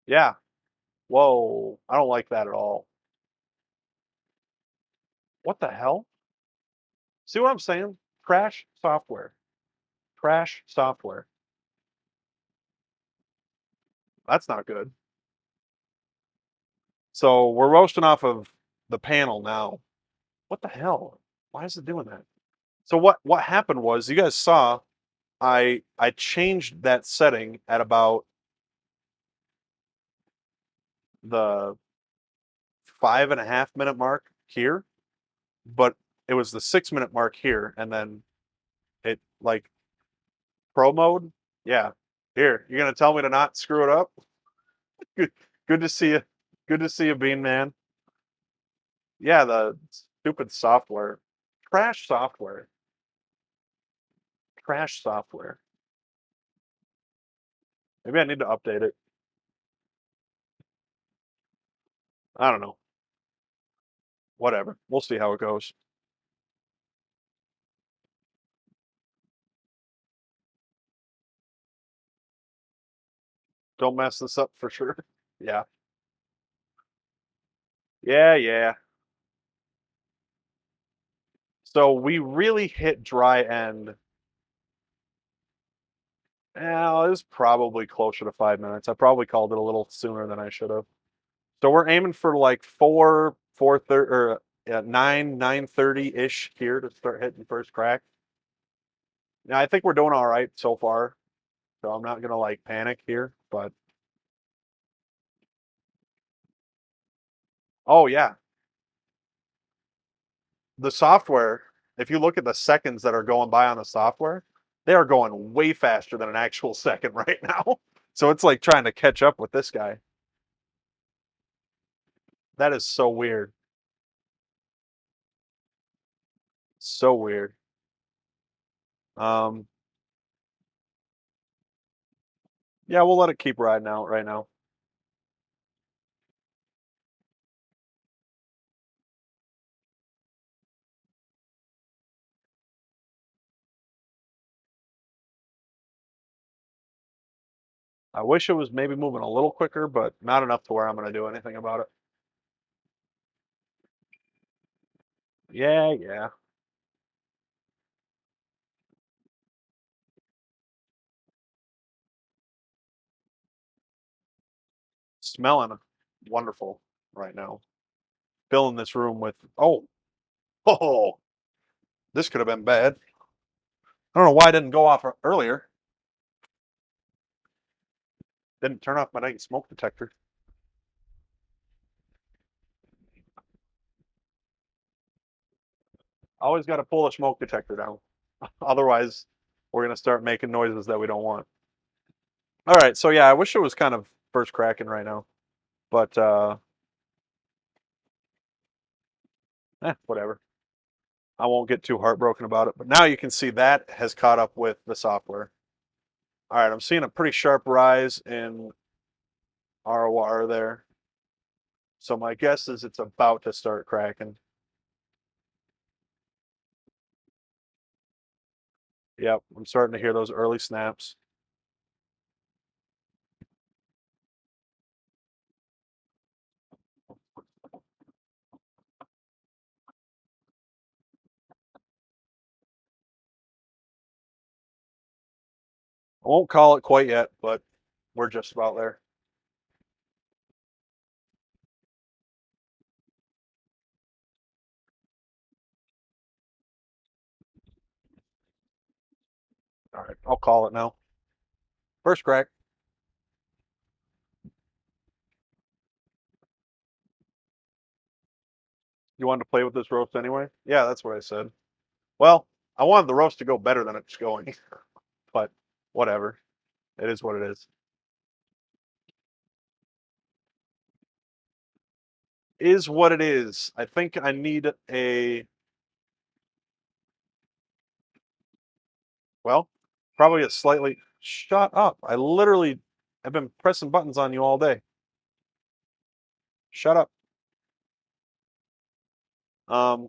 Yeah. Whoa. I don't like that at all. What the hell? See what I'm saying? Crash software. Crash software. That's not good. So we're roasting off of the panel now. What the hell? Why is it doing that? So what happened was you guys saw I changed that setting at about the 5.5 minute mark here, but it was the 6 minute mark here, and then it like pro mode. Yeah. Here, you're gonna tell me to not screw it up? Good, good to see you. Good to see you, Bean Man. Yeah, the stupid software. Trash software. Trash software. Maybe I need to update it. I don't know. Whatever. We'll see how it goes. Don't mess this up for sure. Yeah. Yeah, yeah. So we really hit dry end. Well, it was probably closer to 5 minutes. I probably called it a little sooner than I should have. So we're aiming for like 4:30 or 9:30 ish here to start hitting first crack. Now I think we're doing all right so far. So I'm not gonna like panic here, but oh yeah, the software. If you look at the seconds that are going by on the software, they are going way faster than an actual second right now. So it's like trying to catch up with this guy. That is so weird. So weird. Um, yeah, we'll let it keep riding out right now. I wish it was maybe moving a little quicker, but not enough to where I'm going to do anything about it. Yeah, yeah. Smelling wonderful right now. Filling this room with, oh, oh, this could have been bad. I don't know why I didn't go off earlier. Didn't turn off my dang smoke detector. Always got to pull the smoke detector down. Otherwise, we're going to start making noises that we don't want. All right, so yeah, I wish it was kind of first cracking right now, but whatever. I won't get too heartbroken about it. But now you can see that has caught up with the software. All right, I'm seeing a pretty sharp rise in ROR there. So my guess is it's about to start cracking. Yep, I'm starting to hear those early snaps. I won't call it quite yet, but we're just about there. All right, I'll call it now. First crack. You wanted to play with this roast anyway? Yeah, that's what I said. Well, I wanted the roast to go better than it's going, but whatever. It is what it is. Is what it is. I think I need a, well, probably a slightly, shut up. I literally have been pressing buttons on you all day. Shut up. Um,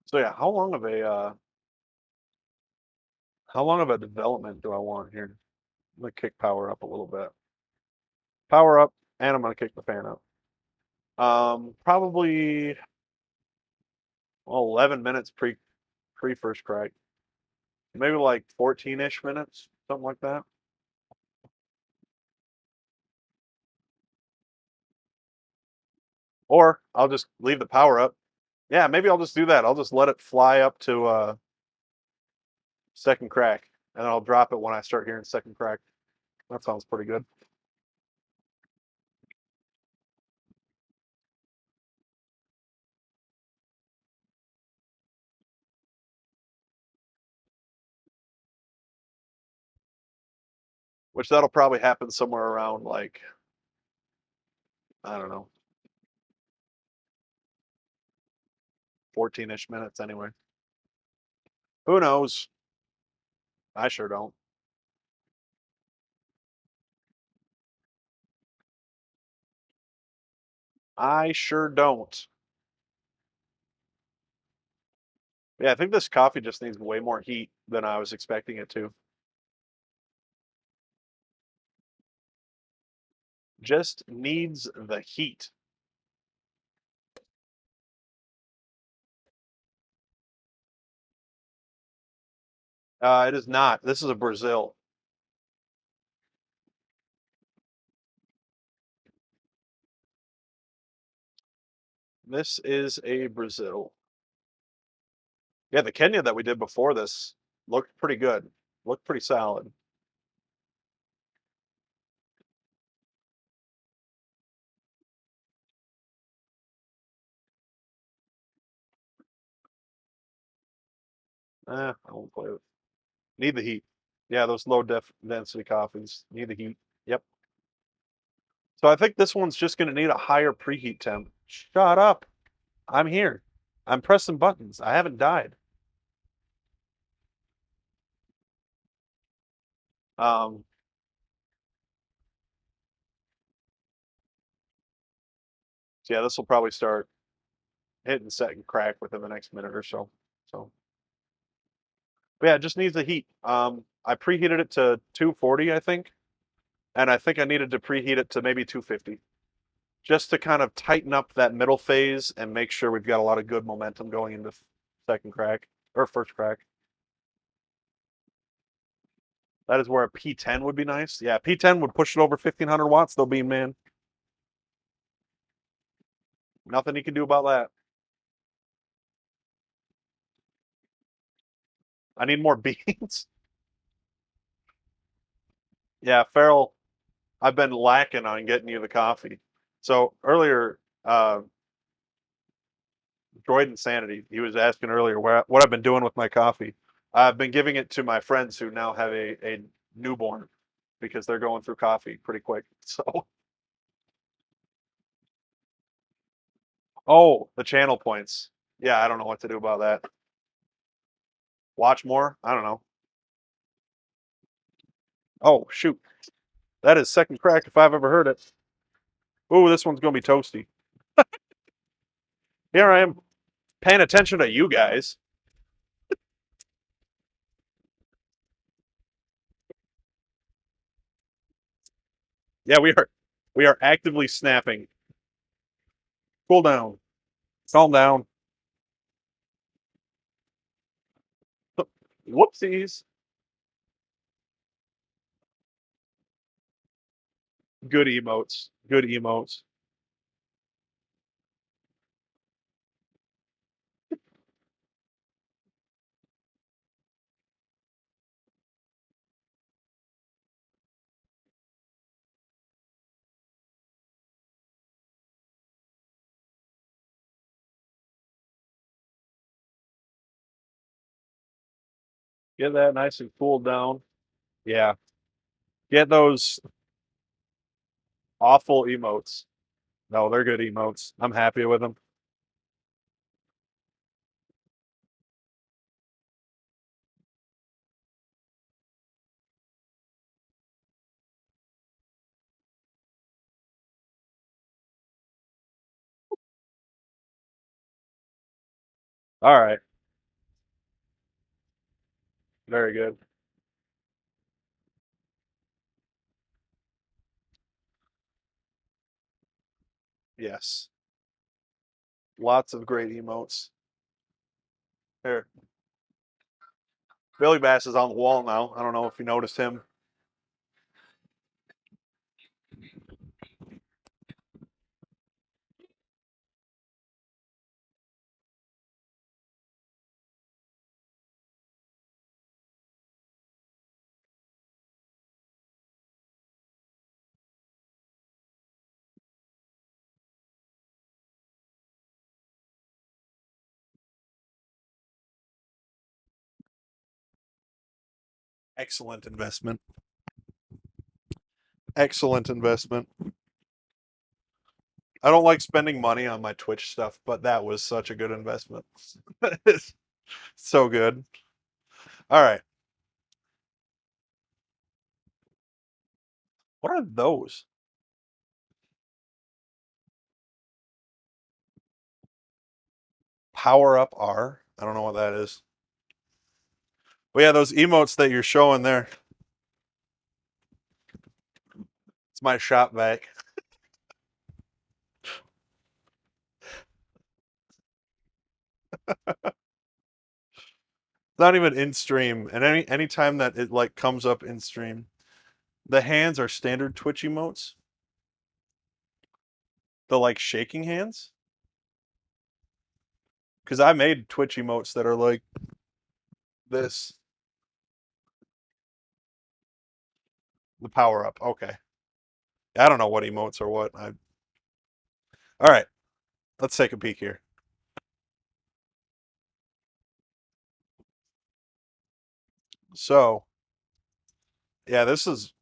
so yeah, how long of a development do I want here? I'm gonna kick power up a little bit. Power up, and I'm gonna kick the fan up. Probably, well, 11 minutes pre first crack. Maybe like 14-ish minutes, something like that. Or I'll just leave the power up. Yeah, maybe I'll just do that. I'll just let it fly up to second crack, and then I'll drop it when I start hearing second crack. That sounds pretty good. Which that'll probably happen somewhere around like, I don't know, 14-ish minutes anyway. Who knows? I sure don't. I sure don't. Yeah, I think this coffee just needs way more heat than I was expecting it to. Just needs the heat. It is not. This is a Brazil. This is a Brazil. Yeah, the Kenya that we did before this looked pretty good. Looked pretty solid. I won't play with. Need the heat. Yeah, those low density coffees need the heat. Yep. So I think this one's just going to need a higher preheat temp. Shut up. I'm here. I'm pressing buttons. I haven't died. Um, so yeah, this will probably start hitting second crack within the next minute or so. So, but yeah, it just needs the heat. I preheated it to 240, I think, and I think I needed to preheat it to maybe 250, just to kind of tighten up that middle phase and make sure we've got a lot of good momentum going into second crack or first crack. That is where a P10 would be nice. Yeah, P10 would push it over 1500 watts, though, Beam Man. Nothing you can do about that. I need more beans. Yeah, Farrell, I've been lacking on getting you the coffee. So earlier, Droid Insanity. He was asking earlier what I've been doing with my coffee. I've been giving it to my friends who now have a newborn because they're going through coffee pretty quick. So, oh, the channel points. Yeah, I don't know what to do about that. Watch more? I don't know. Oh, shoot. That is second crack if I've ever heard it. Ooh, this one's going to be toasty. Here I am paying attention to you guys. Yeah, we are actively snapping. Cool down. Calm down. Whoopsies. Good emotes. Good emotes. Get that nice and cooled down. Yeah. Get those awful emotes. No, they're good emotes. I'm happy with them. All right. Very good. Yes. Lots of great emotes. Here. Billy Bass is on the wall now. I don't know if you noticed him. Excellent investment. Excellent investment. I don't like spending money on my Twitch stuff, but that was such a good investment. So good. All right. What are those? Power up R? I don't know what that is. Well, yeah, those emotes that you're showing there. It's my shop vac. It's not even in stream. And any time that it like comes up in stream, the hands are standard Twitch emotes. The like shaking hands. Because I made Twitch emotes that are like this. The power up. Okay. I don't know what emotes are what. All right. Let's take a peek here. So, yeah, this is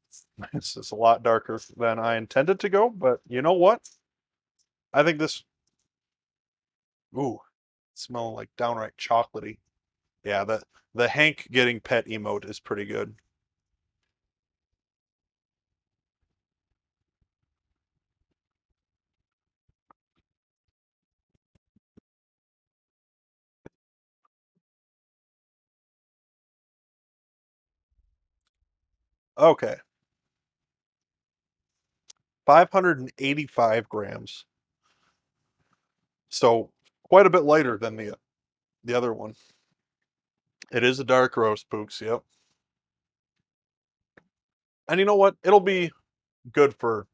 a lot darker than I intended to go, but you know what? I think this. Ooh, smell like downright chocolatey. Yeah, the Hank getting pet emote is pretty good. Okay, 585 grams. So quite a bit lighter than the other one. It is a dark roast, Pooks. Yep. And you know what? It'll be good for.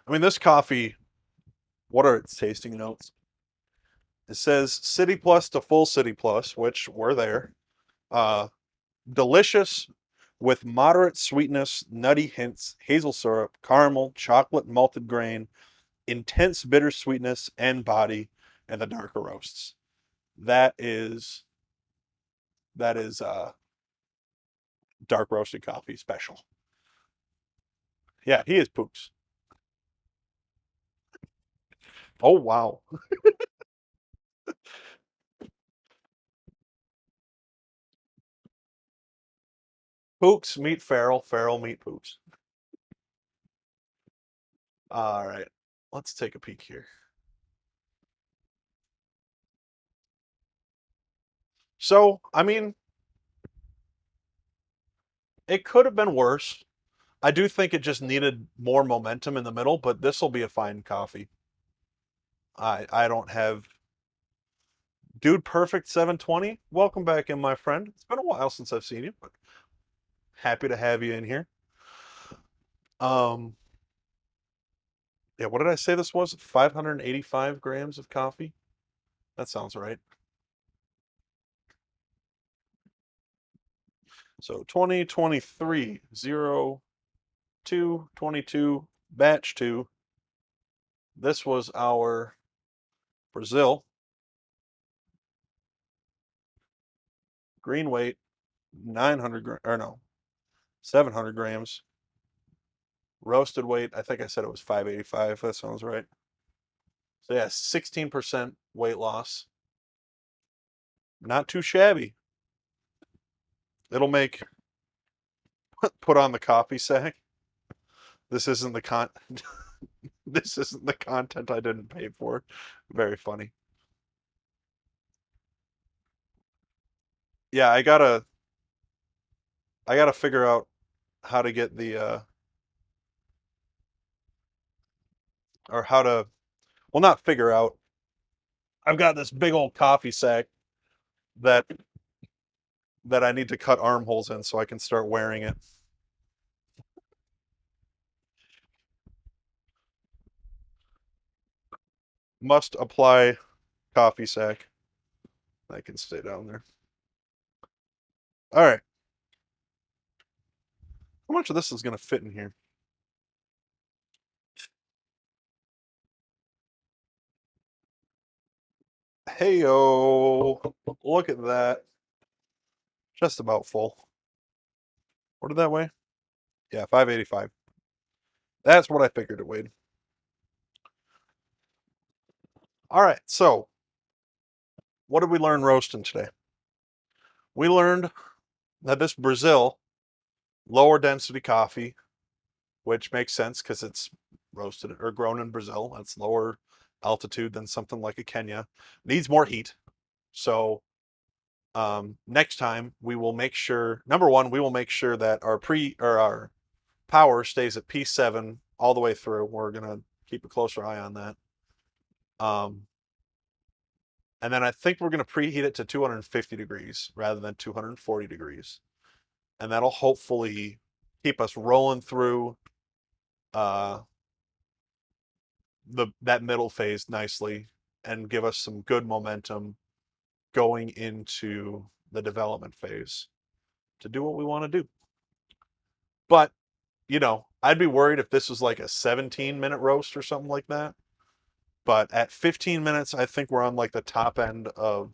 I mean, this coffee. What are its tasting notes? It says City Plus to Full City Plus, which we're there. Uh, delicious with moderate sweetness, nutty hints, hazel syrup, caramel, chocolate malted grain, intense bittersweetness and body, and the darker roasts. That is dark roasted coffee special. Yeah, he is poops. Oh wow. Pooks meet Feral, Feral meet Poops. All right, let's take a peek here. So, I mean, it could have been worse. I do think it just needed more momentum in the middle, but this will be a fine coffee. I don't have Dude Perfect 720. Welcome back in, my friend. It's been a while since I've seen you, but happy to have you in here. Um, yeah, what did I say this was? 585 grams of coffee? That sounds right. So 2023 0 2 22 batch 2. This was our Brazil green weight 900 or no 700 grams. Roasted weight, I think I said it was 585. That sounds right. So yeah, 16% weight loss. Not too shabby. It'll make put on the coffee sack. This isn't the con this isn't the content I didn't pay for. Very funny. Yeah, I gotta figure out how to get the or how to well, not figure out. I've got this big old coffee sack that I need to cut armholes in so I can start wearing it. Must apply coffee sack. I can stay down there. All right. How much of this is going to fit in here? Hey-o. Look at that. Just about full. What did that weigh? Yeah, 585. That's what I figured it weighed. All right, so what did we learn roasting today? We learned that this Brazil lower density coffee, which makes sense because it's roasted or grown in Brazil. That's lower altitude than something like a Kenya. Needs more heat. So next time we will make sure, number one, we will make sure that our power stays at P7 all the way through. We're gonna keep a closer eye on that. And then I think we're gonna preheat it to 250 degrees rather than 240 degrees. And that'll hopefully keep us rolling through uh, that middle phase nicely and give us some good momentum going into the development phase to do what we want to do. But, I'd be worried if this was like a 17-minute roast or something like that. But at 15 minutes, I think we're on like the top end of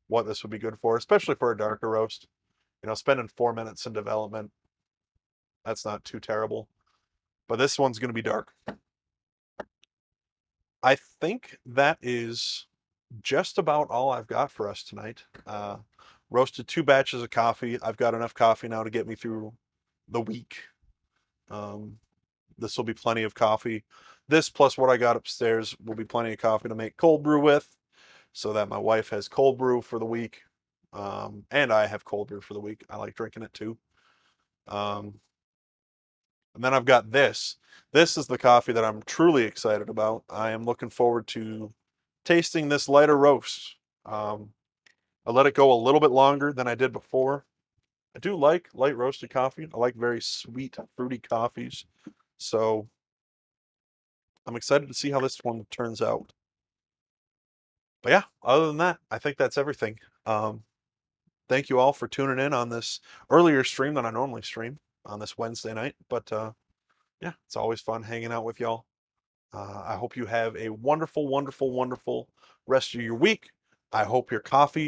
what this would be good for, especially for a darker roast. Spending 4 minutes in development, that's not too terrible. But this one's going to be dark. I think that is just about all I've got for us tonight. Roasted 2 batches of coffee. I've got enough coffee now to get me through the week. This will be plenty of coffee. This plus what I got upstairs will be plenty of coffee to make cold brew with, so that my wife has cold brew for the week. And I have cold brew for the week. I like drinking it too. And then I've got this. This is the coffee that I'm truly excited about. I am looking forward to tasting this lighter roast. I let it go a little bit longer than I did before. I do like light roasted coffee. I like very sweet, fruity coffees. So I'm excited to see how this one turns out. But yeah, other than that, I think that's everything. Thank you all for tuning in on this earlier stream than I normally stream on this Wednesday night. But yeah, it's always fun hanging out with y'all. I hope you have a wonderful, wonderful, wonderful rest of your week. I hope your coffee